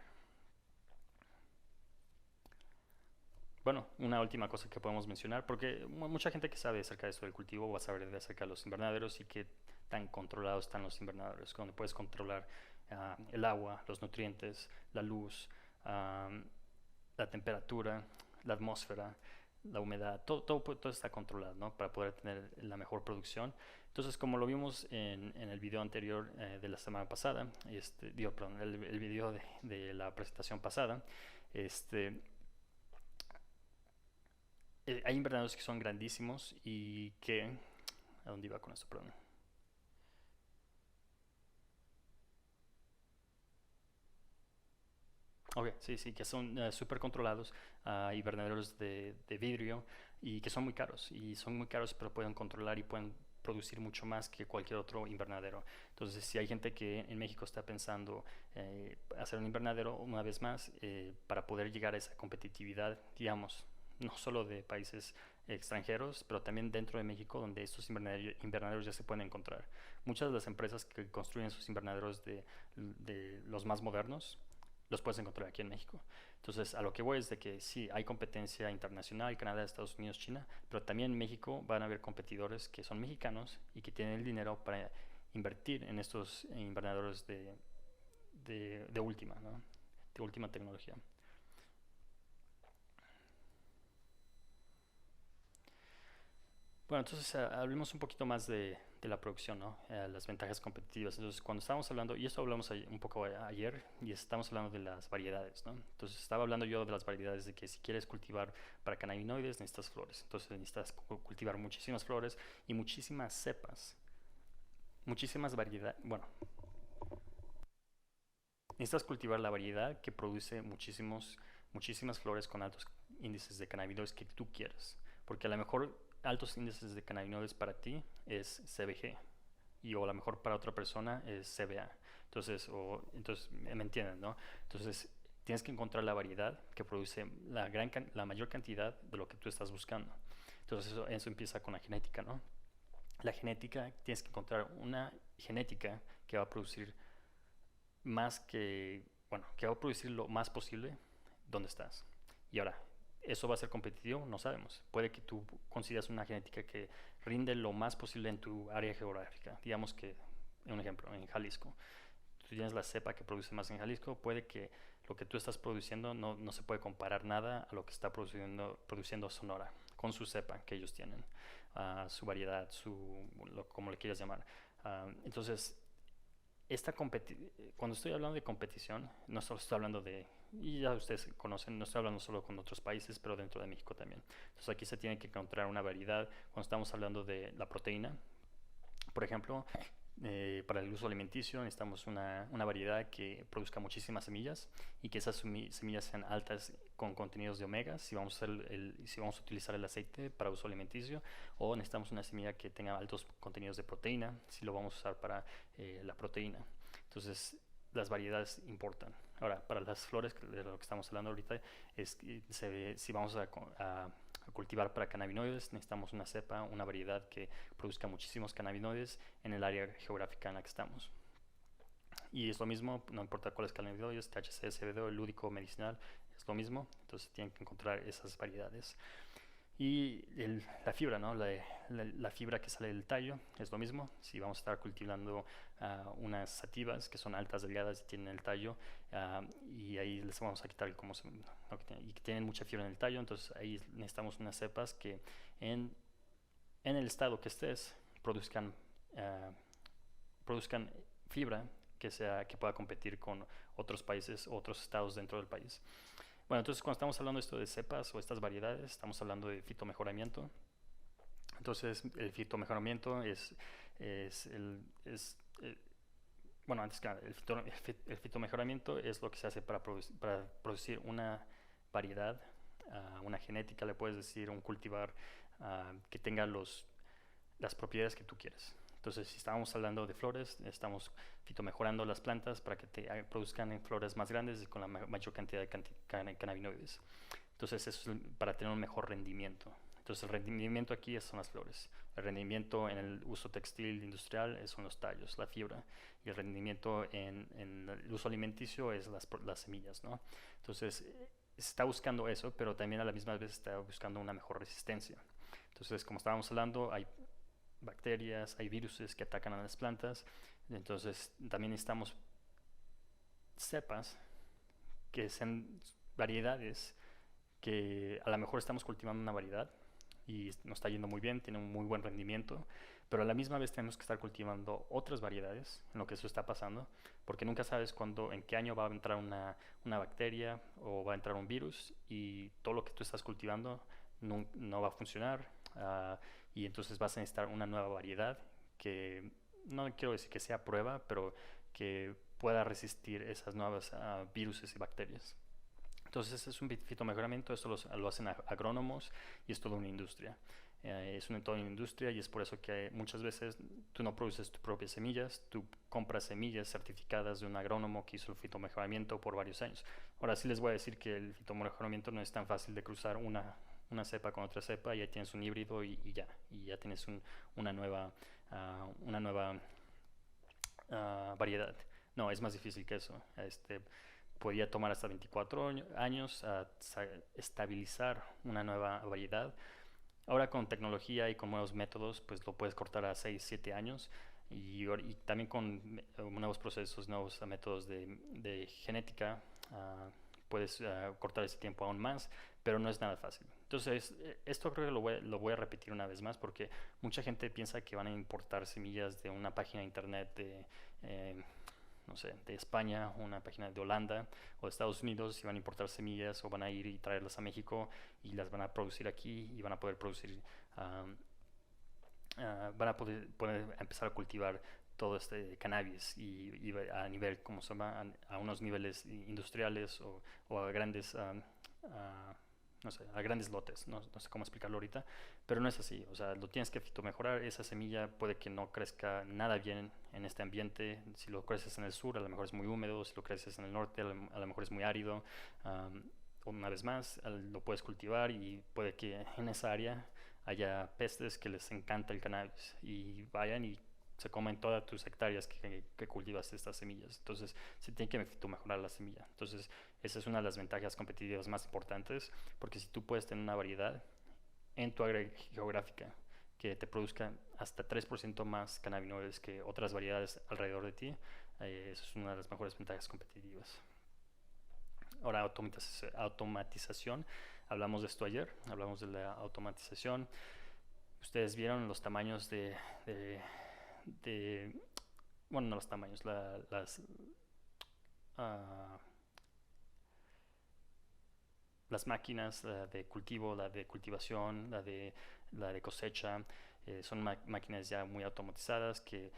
Bueno, una última cosa que podemos mencionar, porque mucha gente que sabe acerca de esto del cultivo va a saber acerca de los invernaderos y qué tan controlados están los invernaderos, donde puedes controlar el agua, los nutrientes, la luz, la temperatura, la atmósfera, la humedad, todo está controlado, ¿no? Para poder tener la mejor producción. Entonces, como lo vimos en el video anterior de la semana pasada, perdón, el video de la presentación pasada, este, hay invernaderos que son grandísimos y que... ¿A dónde iba con esto? Perdón. Ok, sí, sí, que son súper controlados, invernaderos de vidrio y que son muy caros. Y son muy caros, pero pueden controlar y pueden producir mucho más que cualquier otro invernadero. Entonces, si hay gente que en México está pensando hacer un invernadero una vez más para poder llegar a esa competitividad, digamos, no solo de países extranjeros, pero también dentro de México, donde estos invernaderos ya se pueden encontrar. Muchas de las empresas que construyen sus invernaderos de los más modernos, los puedes encontrar aquí en México. Entonces, a lo que voy es de que sí, hay competencia internacional, Canadá, Estados Unidos, China, pero también en México van a haber competidores que son mexicanos y que tienen el dinero para invertir en estos invernadores de última, ¿no? De última tecnología. Bueno, entonces hablemos un poquito más de la producción, ¿no? Las ventajas competitivas. Entonces, cuando estábamos hablando, y esto hablamos un poco ayer, y estamos hablando de las variedades, ¿no? Entonces, estaba hablando yo de las variedades de que si quieres cultivar para cannabinoides, necesitas flores. Entonces, necesitas cultivar muchísimas flores y muchísimas cepas, muchísimas variedades. Bueno, necesitas cultivar la variedad que produce muchísimas flores con altos índices de cannabinoides que tú quieras. Porque a lo mejor altos índices de cannabinoides para ti es CBG y o a lo mejor para otra persona es CBA. Entonces me entienden, ¿no? Entonces tienes que encontrar la variedad que produce la mayor cantidad de lo que tú estás buscando. Entonces eso empieza con la genética, ¿no? La genética, tienes que encontrar una genética que va a producir más que, bueno, que va a producir lo más posible donde estás. Y ahora, ¿eso va a ser competitivo? No sabemos. Puede que tú consigas una genética que rinde lo más posible en tu área geográfica. Digamos que, un ejemplo, en Jalisco. Tú tienes la cepa que produce más en Jalisco, puede que lo que tú estás produciendo no se puede comparar nada a lo que está produciendo Sonora, con su cepa que ellos tienen, su variedad, como le quieras llamar. Entonces, cuando estoy hablando de competición, no solo estoy hablando y ya ustedes conocen, no estoy hablando solo con otros países, pero dentro de México también. Entonces aquí se tiene que encontrar una variedad. Cuando estamos hablando de la proteína, por ejemplo, para el uso alimenticio necesitamos una variedad que produzca muchísimas semillas y que esas semillas sean altas con contenidos de omegas si vamos a utilizar el aceite para uso alimenticio, o necesitamos una semilla que tenga altos contenidos de proteína si lo vamos a usar para la proteína. Entonces las variedades importan. Ahora, para las flores, de lo que estamos hablando ahorita, es que si vamos a cultivar para cannabinoides, necesitamos una cepa, una variedad que produzca muchísimos cannabinoides en el área geográfica en la que estamos. Y es lo mismo, no importa cuáles cannabinoides, THC, CBD, lúdico, medicinal, es lo mismo. Entonces tienen que encontrar esas variedades. Y la fibra, ¿no? La fibra que sale del tallo es lo mismo. Si vamos a estar cultivando unas sativas que son altas, delgadas y tienen el tallo, y ahí les vamos a quitar y que tienen mucha fibra en el tallo, entonces ahí necesitamos unas cepas que en el estado que estés produzcan fibra que pueda competir con otros países, otros estados dentro del país. Bueno, entonces cuando estamos hablando de esto de cepas o estas variedades, estamos hablando de fitomejoramiento. Entonces el fitomejoramiento bueno, antes que nada, el fitomejoramiento es lo que se hace para producir una variedad, una genética, le puedes decir, un cultivar que tenga las propiedades que tú quieres. Entonces, si estábamos hablando de flores, estamos fitomejorando las plantas para que produzcan flores más grandes y con la mayor cantidad de cannabinoides. Entonces, eso es para tener un mejor rendimiento. Entonces, el rendimiento aquí son las flores. El rendimiento en el uso textil industrial son los tallos, la fibra. Y el rendimiento en el uso alimenticio es las semillas, ¿no? Entonces, se está buscando eso, pero también a la misma vez está buscando una mejor resistencia. Entonces, como estábamos hablando, hay bacterias, hay virus que atacan a las plantas. Entonces, también necesitamos cepas que sean variedades que a lo mejor estamos cultivando una variedad y nos está yendo muy bien, tiene un muy buen rendimiento, pero a la misma vez tenemos que estar cultivando otras variedades en lo que eso está pasando, porque nunca sabes en qué año va a entrar una bacteria o va a entrar un virus y todo lo que tú estás cultivando no va a funcionar, y entonces vas a necesitar una nueva variedad que no quiero decir que sea prueba, pero que pueda resistir esas nuevas virus y bacterias. Entonces es un fitomejoramiento, esto lo hacen agrónomos y es toda una industria. Es toda una industria y es por eso que muchas veces tú no produces tus propias semillas, tú compras semillas certificadas de un agrónomo que hizo el fitomejoramiento por varios años. Ahora sí les voy a decir que el fitomejoramiento no es tan fácil de cruzar una cepa con otra cepa y ya tienes un híbrido y ya tienes una nueva variedad. No, es más difícil que eso. Podría tomar hasta 24 años estabilizar una nueva variedad. Ahora con tecnología y con nuevos métodos, pues lo puedes cortar a 6, 7 años y también con nuevos procesos, nuevos métodos de genética, puedes cortar ese tiempo aún más, pero no es nada fácil. Entonces, esto creo que lo voy a repetir una vez más porque mucha gente piensa que van a importar semillas de una página de internet no sé, de España, una página de Holanda o de Estados Unidos y van a importar semillas o van a ir y traerlas a México y las van a producir aquí y van a poder producir, van a poder empezar a cultivar todo este cannabis y a nivel, como se llama, a unos niveles industriales o a grandes, no sé, a grandes lotes, no sé cómo explicarlo ahorita, pero no es así, o sea, lo tienes que fitomejorar, esa semilla puede que no crezca nada bien en este ambiente, si lo creces en el sur a lo mejor es muy húmedo, si lo creces en el norte a lo mejor es muy árido, una vez más, lo puedes cultivar y puede que en esa área haya pestes que les encanta el cannabis y vayan y se comen todas tus hectáreas que cultivas estas semillas. Entonces, se tiene que fitomejorar la semilla. Entonces, esa es una de las ventajas competitivas más importantes, porque si tú puedes tener una variedad en tu área geográfica que te produzca hasta 3% más cannabinoides que otras variedades alrededor de ti, eso es una de las mejores ventajas competitivas. Ahora, automatización. Hablamos de esto ayer, hablamos de la automatización. Ustedes vieron los tamaños bueno, no los tamaños, las máquinas, la de cultivo, la de cultivación, la de cosecha, son máquinas ya muy automatizadas que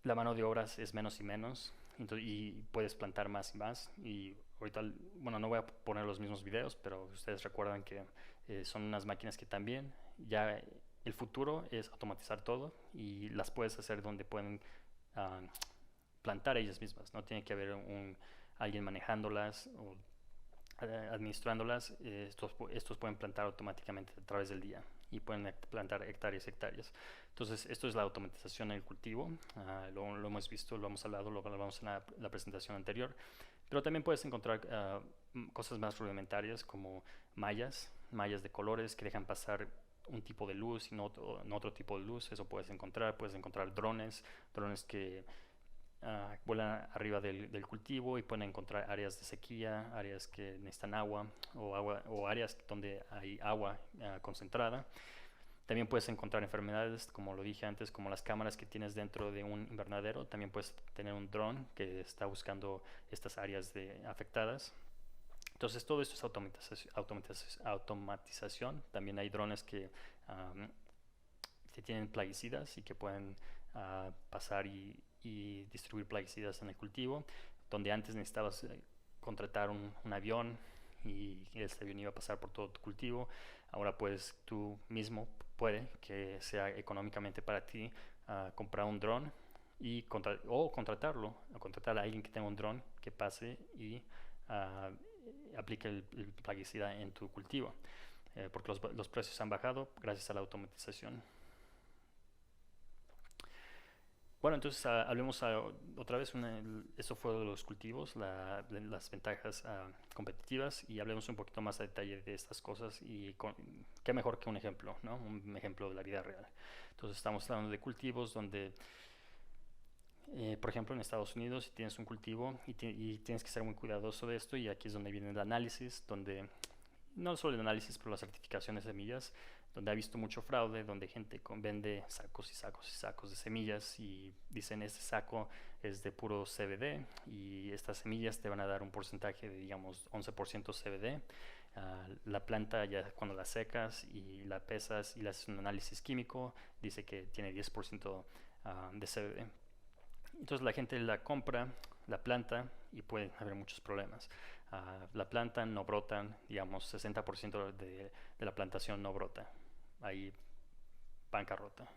la mano de obras es menos y menos y puedes plantar más y más y ahorita, bueno, no voy a poner los mismos videos, pero ustedes recuerdan que son unas máquinas que también ya el futuro es automatizar todo y las puedes hacer donde pueden uh, plantar ellas mismas, no tiene que haber alguien manejándolas o administrándolas. Estos pueden plantar automáticamente a través del día y pueden plantar hectáreas y hectáreas. Entonces, esto es la automatización en el cultivo. Lo hemos visto, lo hemos hablado, lo hablamos en la presentación anterior. Pero también puedes encontrar cosas más rudimentarias como mallas de colores que dejan pasar un tipo de luz y no otro tipo de luz. Eso puedes encontrar drones que vuelan arriba del cultivo y pueden encontrar áreas de sequía, áreas que necesitan agua o áreas donde hay agua concentrada. También puedes encontrar enfermedades, como lo dije antes, como las cámaras que tienes dentro de un invernadero. También puedes tener un dron que está buscando estas áreas afectadas. Entonces todo esto es automatización. También hay drones que tienen plaguicidas y que pueden pasar y distribuir plaguicidas en el cultivo, donde antes necesitabas contratar un avión y este avión iba a pasar por todo tu cultivo. Ahora puedes tú mismo, puede que sea económicamente para ti comprar un dron o contratar a alguien que tenga un dron que pase y aplique el plaguicida en tu cultivo, porque los precios han bajado gracias a la automatización. Bueno, entonces hablemos otra vez, eso fue de los cultivos, las ventajas competitivas, y hablemos un poquito más a detalle de estas cosas, y qué mejor que un ejemplo, ¿no? Un ejemplo de la vida real. Entonces estamos hablando de cultivos donde, por ejemplo, en Estados Unidos, si tienes un cultivo y tienes que ser muy cuidadoso de esto, y aquí es donde viene el análisis, donde no solo el análisis, pero las certificaciones de semillas, donde ha visto mucho fraude, donde gente vende sacos y sacos y sacos de semillas y dicen este saco es de puro CBD y estas semillas te van a dar un porcentaje de, digamos, 11% CBD. La planta, ya cuando la secas y la pesas y le haces un análisis químico, dice que tiene 10% de CBD. Entonces la gente la compra, la planta, y puede haber muchos problemas. La planta no brotan, digamos, 60% de la plantación no brota. Hay bancarrota.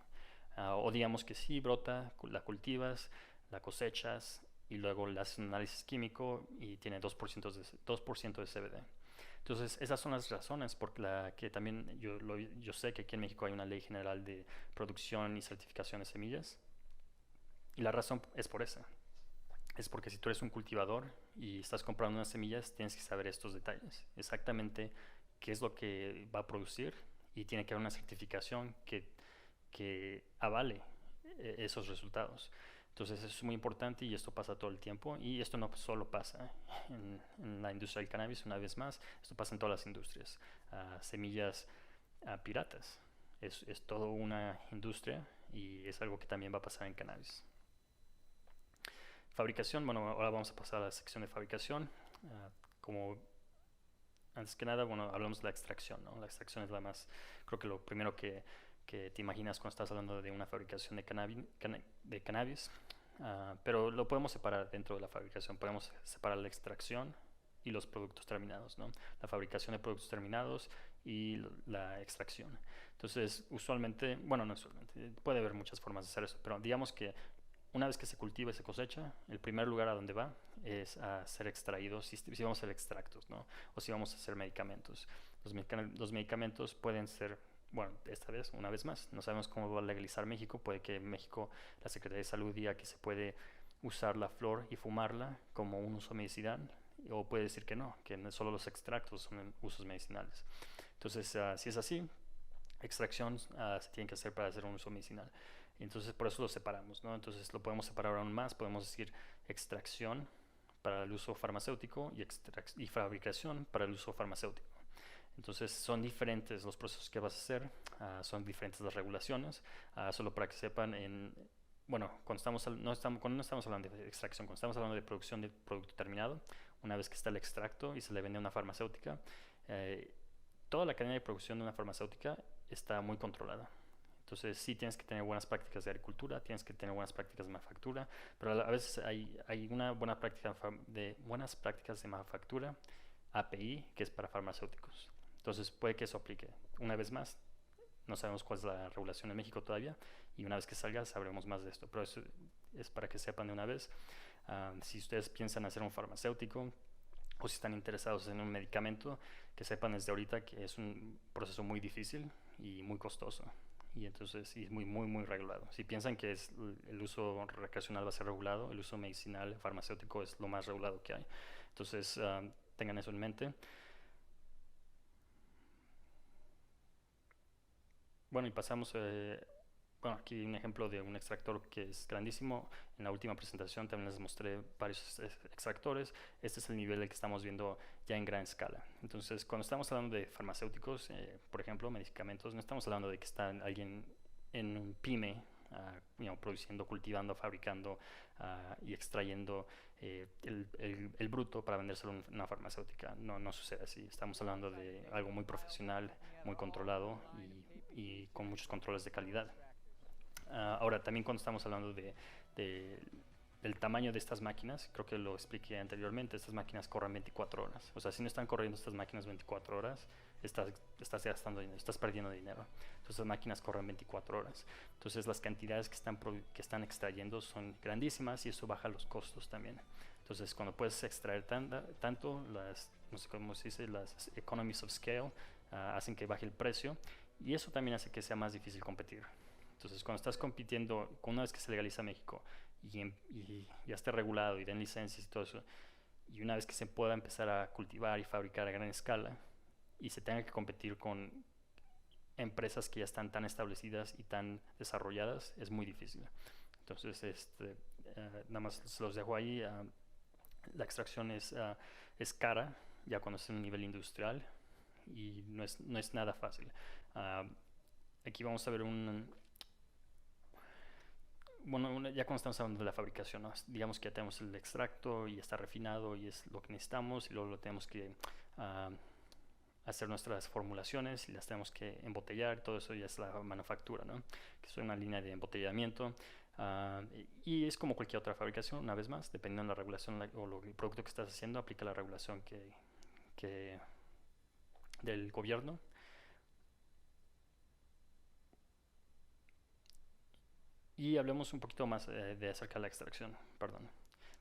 O digamos que sí brota, la cultivas, la cosechas y luego le haces un análisis químico y tiene 2% de CBD. Entonces, esas son las razones por la que también yo sé que aquí en México hay una ley general de producción y certificación de semillas. Y la razón es por esa. Es porque si tú eres un cultivador y estás comprando unas semillas, tienes que saber estos detalles. Exactamente qué es lo que va a producir, y tiene que haber una certificación que avale esos resultados. Entonces eso es muy importante y esto pasa todo el tiempo, y esto no solo pasa en la industria del cannabis, una vez más, esto pasa en todas las industrias. Semillas piratas es toda una industria, y es algo que también va a pasar en cannabis. Fabricación, bueno, ahora vamos a pasar a la sección de fabricación. Como antes que nada, bueno, hablamos de la extracción, ¿no? La extracción es creo que lo primero que te imaginas cuando estás hablando de una fabricación de cannabis. Pero lo podemos separar dentro de la fabricación. Podemos separar la extracción y los productos terminados, ¿no? La fabricación de productos terminados y la extracción. Entonces, usualmente, bueno, no usualmente, puede haber muchas formas de hacer eso, pero digamos que una vez que se cultiva y se cosecha, el primer lugar a donde va es a ser extraídos, si vamos a hacer extractos, ¿no? O si vamos a hacer medicamentos. Los medicamentos pueden ser, bueno, esta vez, una vez más, no sabemos cómo va a legalizar México. Puede que en México la Secretaría de Salud diga que se puede usar la flor y fumarla como un uso medicinal, o puede decir que no, que solo los extractos son usos medicinales. Entonces, si es así, extracción se tiene que hacer para hacer un uso medicinal. Entonces por eso lo separamos, ¿no? Entonces lo podemos separar aún más. Podemos decir extracción para el uso farmacéutico y fabricación para el uso farmacéutico. Entonces son diferentes los procesos que vas a hacer, son diferentes las regulaciones. Solo para que sepan, bueno, cuando no estamos hablando de extracción, cuando estamos hablando de producción de producto terminado, una vez que está el extracto y se le vende a una farmacéutica, toda la cadena de producción de una farmacéutica está muy controlada. Entonces sí tienes que tener buenas prácticas de agricultura, tienes que tener buenas prácticas de manufactura, pero a veces hay una buenas prácticas de manufactura, API, que es para farmacéuticos. Entonces puede que eso aplique. Una vez más, no sabemos cuál es la regulación en México todavía, y una vez que salga sabremos más de esto, pero eso es para que sepan de una vez. Si ustedes piensan hacer un farmacéutico, o si están interesados en un medicamento, que sepan desde ahorita que es un proceso muy difícil y muy costoso, y entonces es muy muy muy regulado. Si piensan que el uso recreacional va a ser regulado, el uso medicinal farmacéutico es lo más regulado que hay. Entonces tengan eso en mente. Bueno, y pasamos Bueno, aquí un ejemplo de un extractor que es grandísimo. En la última presentación también les mostré varios extractores. Este es el nivel que estamos viendo ya en gran escala. Entonces, cuando estamos hablando de farmacéuticos, por ejemplo, medicamentos, no estamos hablando de que está alguien en un pyme produciendo, cultivando, fabricando y extrayendo el bruto para vendérselo a una farmacéutica. No, no sucede así. Estamos hablando de algo muy profesional, muy controlado y con muchos controles de calidad. Ahora, también cuando estamos hablando de, del tamaño de estas máquinas, creo que lo expliqué anteriormente, estas máquinas corren 24 horas. O sea, si no están corriendo estas máquinas 24 horas, estás gastando dinero, estás perdiendo dinero. Entonces, estas máquinas corren 24 horas. Entonces, las cantidades que están extrayendo son grandísimas y eso baja los costos también. Entonces, cuando puedes extraer tanto, no sé cómo se dice, las economies of scale hacen que baje el precio y eso también hace que sea más difícil competir. Entonces, cuando estás compitiendo, una vez que se legaliza México y ya esté regulado y den licencias y todo eso, y una vez que se pueda empezar a cultivar y fabricar a gran escala y se tenga que competir con empresas que ya están tan establecidas y tan desarrolladas, es muy difícil. Entonces, nada más se los dejo ahí. La extracción es cara ya cuando es en un nivel industrial y no es nada fácil. Aquí vamos a ver bueno, ya cuando estamos hablando de la fabricación, ¿no? Digamos que ya tenemos el extracto y está refinado y es lo que necesitamos y luego lo tenemos que uh, hacer nuestras formulaciones y las tenemos que embotellar, todo eso ya es la manufactura, ¿no? Que es una línea de embotellamiento y es como cualquier otra fabricación, una vez más, dependiendo de la regulación o el producto que estás haciendo, aplica la regulación que del gobierno. Y hablemos un poquito más de acerca de la extracción, perdón.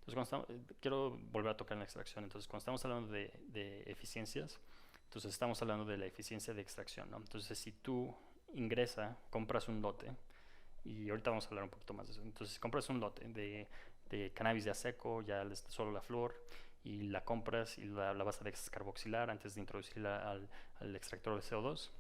Entonces, quiero volver a tocar la extracción. Entonces, cuando estamos hablando de eficiencias, entonces estamos hablando de la eficiencia de extracción, ¿no? Entonces, si tú compras un lote, y ahorita vamos a hablar un poquito más de eso. Entonces, compras un lote de cannabis ya seco, ya solo la flor, y la compras y la vas a descarboxilar antes de introducirla al extractor de CO2,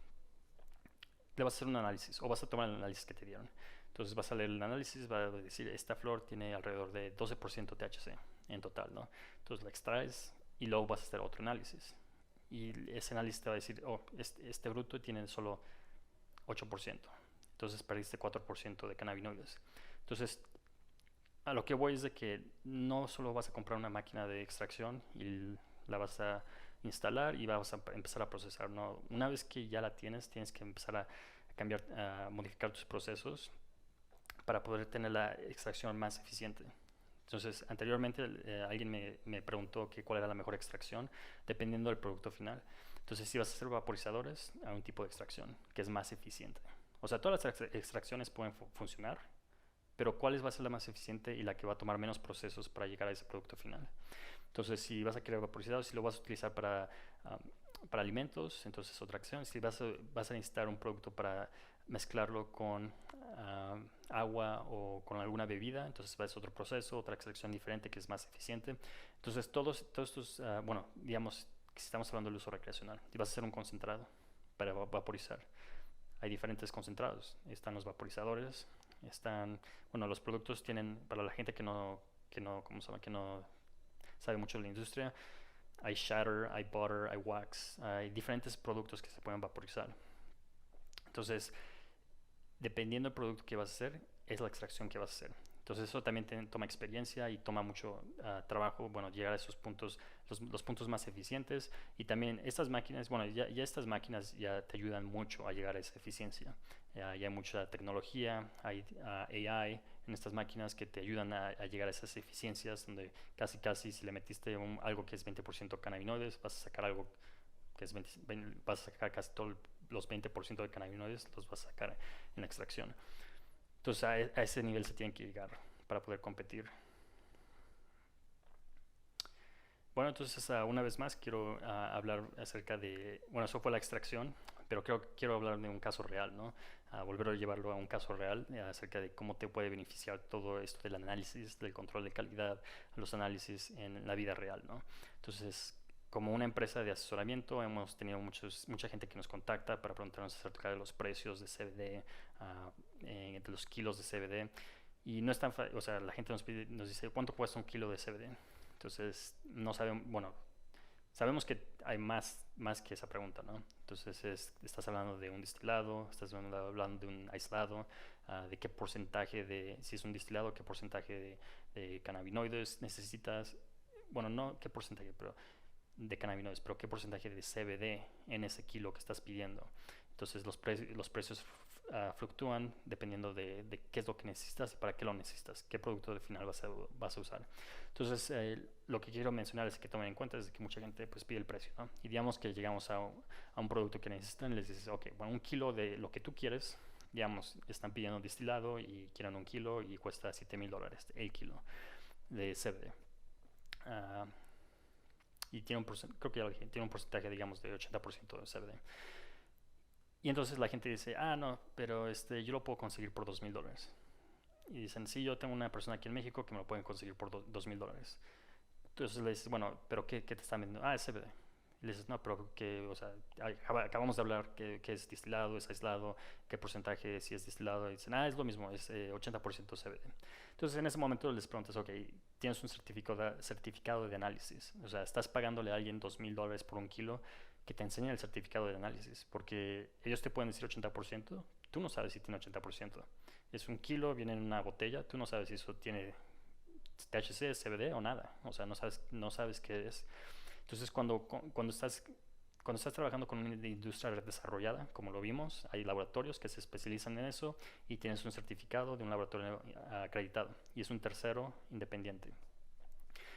le vas a hacer un análisis o vas a tomar el análisis que te dieron. Entonces vas a leer el análisis, va a decir, esta flor tiene alrededor de 12% THC en total, ¿no? Entonces la extraes y luego vas a hacer otro análisis. Y ese análisis te va a decir, oh, este bruto tiene solo 8%. Entonces perdiste 4% de cannabinoides. Entonces, a lo que voy es de que no solo vas a comprar una máquina de extracción y la vas a instalar y vas a empezar a procesar, ¿no? Una vez que ya la tienes que empezar a cambiar, a modificar tus procesos para poder tener la extracción más eficiente. Entonces, anteriormente alguien me preguntó cuál era la mejor extracción, dependiendo del producto final. Entonces, si vas a hacer vaporizadores, a un tipo de extracción que es más eficiente. O sea, todas las extracciones pueden funcionar, pero cuál va a ser la más eficiente y la que va a tomar menos procesos para llegar a ese producto final. Entonces, si vas a querer vaporizadores, si lo vas a utilizar para alimentos, entonces es otra acción. Si vas a necesitar un producto para mezclarlo con agua o con alguna bebida, entonces va a ser otro proceso, otra extracción diferente que es más eficiente. Entonces todos estos, bueno, digamos que si estamos hablando del uso recreacional, y vas a hacer un concentrado para vaporizar. Hay diferentes concentrados, están los vaporizadores, bueno, los productos tienen, para la gente ¿cómo se llama? Que no sabe mucho de la industria, hay shatter, hay butter, hay wax, hay diferentes productos que se pueden vaporizar. Entonces, dependiendo del producto que vas a hacer, es la extracción que vas a hacer. Entonces eso también toma experiencia y toma mucho trabajo, bueno, llegar a esos puntos, los puntos más eficientes. Y también estas máquinas, bueno, ya estas máquinas ya te ayudan mucho a llegar a esa eficiencia. Ya hay mucha tecnología, hay AI en estas máquinas que te ayudan a llegar a esas eficiencias, donde casi si le metiste algo que es 20% cannabinoides, vas a sacar algo que es vas a sacar casi todos los 20% de cannabinoides, los vas a sacar en la extracción. Entonces a ese nivel se tienen que llegar para poder competir. Bueno, entonces una vez más quiero hablar acerca de, bueno, eso fue la extracción, pero quiero hablar de un caso real, ¿no? Volver a llevarlo a un caso real acerca de cómo te puede beneficiar todo esto del análisis, del control de calidad, los análisis en la vida real, ¿no? Entonces, como una empresa de asesoramiento hemos tenido mucha gente que nos contacta para preguntarnos acerca de los precios de CBD, de los kilos de CBD. Y no es tan o sea, la gente nos dice, ¿cuánto cuesta un kilo de CBD? Entonces, no sabemos, bueno, sabemos que hay más que esa pregunta, ¿no? Entonces, estás hablando de un destilado, estás hablando de un aislado, de qué porcentaje si es un destilado, qué porcentaje de cannabinoides necesitas. Bueno, no qué porcentaje, pero de cannabinoides, pero qué porcentaje de CBD en ese kilo que estás pidiendo. Entonces, los precios fluctúan dependiendo de qué es lo que necesitas y para qué lo necesitas, qué producto de final vas a usar. Entonces, lo que quiero mencionar es que tomen en cuenta es que mucha gente pues pide el precio, ¿no? Y digamos que llegamos a un producto que necesitan, les dices, ok, bueno, un kilo de lo que tú quieres, digamos, están pidiendo destilado y quieren un kilo y cuesta $7,000 el kilo de CBD. Y tiene creo que ya lo dije, tiene un porcentaje, digamos, de 80% de CBD. Y entonces la gente dice, no, pero yo lo puedo conseguir por $2,000. Y dicen, sí, yo tengo una persona aquí en México que me lo pueden conseguir por $2,000. Entonces le dices, bueno, pero ¿qué te están vendiendo? Es CBD. Y le dices, no, pero que, o sea, acabamos de hablar que es destilado, es aislado, qué porcentaje si es destilado. Y dicen, es lo mismo, es 80% CBD. Entonces en ese momento les preguntas, ok, tienes un certificado de análisis. O sea, estás pagándole a alguien $2,000 por un kilo que te enseña el certificado de análisis. Porque ellos te pueden decir 80%, tú no sabes si tiene 80%. Es un kilo, viene en una botella, tú no sabes si eso tiene THC, CBD o nada. O sea, no sabes qué es. Entonces, cuando estás trabajando con una industria desarrollada, como lo vimos, hay laboratorios que se especializan en eso y tienes un certificado de un laboratorio acreditado y es un tercero independiente.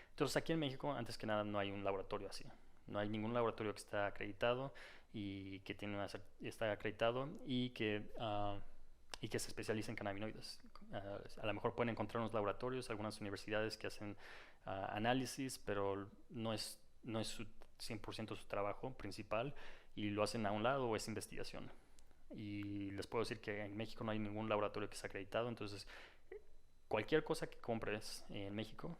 Entonces, aquí en México, antes que nada, no hay un laboratorio así. No hay ningún laboratorio que está acreditado y que está acreditado y que se especializa en cannabinoides. A lo mejor pueden encontrar unos laboratorios, algunas universidades que hacen análisis, pero no es 100% su trabajo principal y lo hacen a un lado o es investigación. Y les puedo decir que en México no hay ningún laboratorio que sea acreditado, entonces cualquier cosa que compres en México,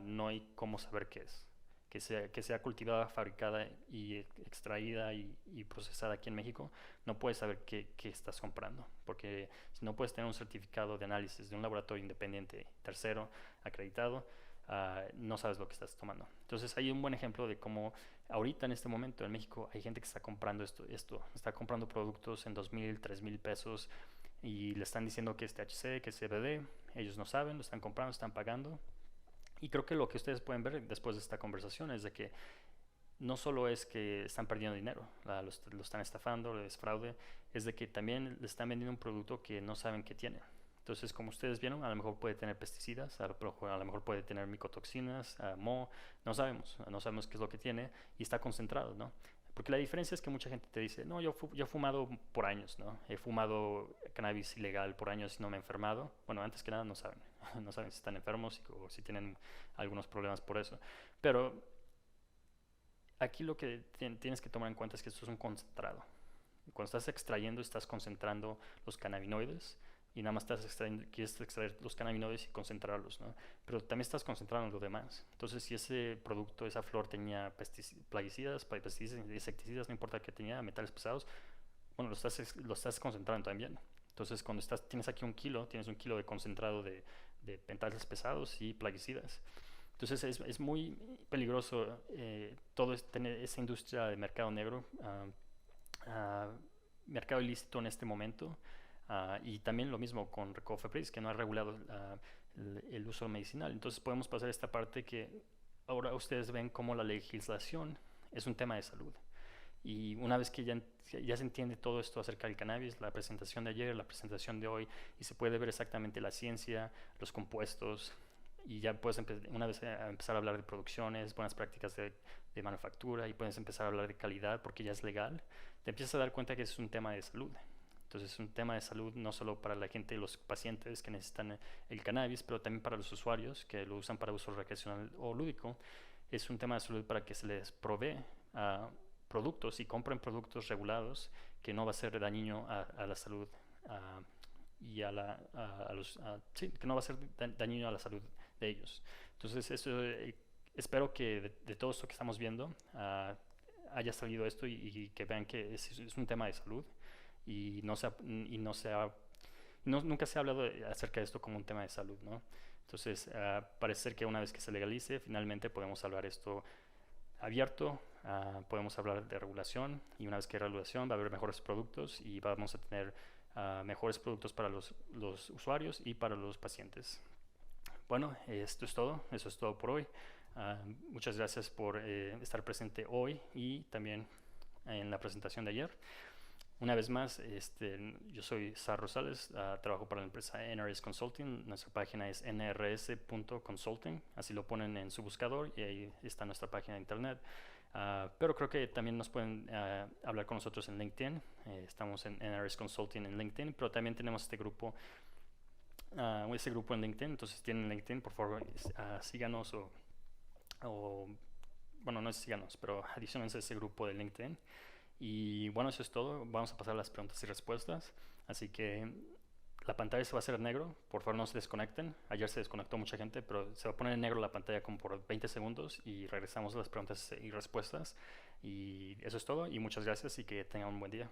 no hay cómo saber qué es. Que sea cultivada, fabricada y extraída y procesada aquí en México, no puedes saber qué estás comprando, porque si no puedes tener un certificado de análisis de un laboratorio independiente, tercero, acreditado, no sabes lo que estás tomando. Entonces hay un buen ejemplo de cómo ahorita en este momento en México hay gente que está comprando esto está comprando productos en 2,000, 3,000 pesos y le están diciendo que es THC, que es CBD, ellos no saben, lo están comprando, están pagando. Y creo que lo que ustedes pueden ver después de esta conversación es de que no solo es que están perdiendo dinero, lo están estafando, es fraude, es de que también le están vendiendo un producto que no saben que tiene. Entonces, como ustedes vieron, a lo mejor puede tener pesticidas, a lo mejor puede tener micotoxinas, moho, no sabemos qué es lo que tiene y está concentrado, ¿no? Porque la diferencia es que mucha gente te dice, no, yo he fumado por años, ¿no? He fumado cannabis ilegal por años y no me he enfermado. Bueno, antes que nada no saben, no saben si están enfermos o si tienen algunos problemas por eso. Pero aquí lo que tienes que tomar en cuenta es que esto es un concentrado. Cuando estás extrayendo, estás concentrando los cannabinoides y nada más quieres extraer los cannabinoides y concentrarlos, ¿no? Pero también estás concentrando lo demás. Entonces, si ese producto, esa flor tenía plaguicidas, insecticidas, no importa que tenía, metales pesados, bueno, lo estás concentrando también. Entonces, cuando tienes aquí tienes un kilo de concentrado de metales pesados y plaguicidas. Entonces es muy peligroso todo esa industria de mercado negro, mercado ilícito en este momento. Y también lo mismo con Recofepris, que no ha regulado el uso medicinal. Entonces podemos pasar a esta parte que ahora ustedes ven como la legislación es un tema de salud. Y una vez que ya se entiende todo esto acerca del cannabis, la presentación de ayer, la presentación de hoy, y se puede ver exactamente la ciencia, los compuestos, y ya puedes una vez empezar a hablar de producciones, buenas prácticas de manufactura, y puedes empezar a hablar de calidad porque ya es legal, te empiezas a dar cuenta que es un tema de salud. Entonces es un tema de salud no solo para la gente, los pacientes que necesitan el cannabis, pero también para los usuarios que lo usan para uso recreacional o lúdico. Es un tema de salud para que se les provee productos y compren productos regulados que no va a ser dañino a la salud y sí, que no va a ser dañino a la salud de ellos. Entonces eso espero que de todo esto que estamos viendo haya salido esto y que vean que es un tema de salud y nunca se ha hablado acerca de esto como un tema de salud, ¿no? Entonces, parece ser que una vez que se legalice, finalmente podemos hablar esto abierto, podemos hablar de regulación y una vez que hay regulación va a haber mejores productos y vamos a tener mejores productos para los usuarios y para los pacientes. Bueno, esto es todo, eso es todo por hoy. Muchas gracias por estar presente hoy y también en la presentación de ayer. Una vez más, yo soy Sar Rosales, trabajo para la empresa NRS Consulting. Nuestra página es nrs.consulting, así lo ponen en su buscador y ahí está nuestra página de internet. Pero creo que también nos pueden hablar con nosotros en LinkedIn. Estamos en NRS Consulting en LinkedIn, pero también tenemos este grupo en LinkedIn. Entonces, si tienen LinkedIn, por favor, síganos bueno, no es síganos, pero adicionense a ese grupo de LinkedIn. Y bueno, eso es todo. Vamos a pasar a las preguntas y respuestas. Así que la pantalla se va a hacer en negro. Por favor, no se desconecten. Ayer se desconectó mucha gente, pero se va a poner en negro la pantalla como por 20 segundos y regresamos a las preguntas y respuestas. Y eso es todo. Y muchas gracias y que tengan un buen día.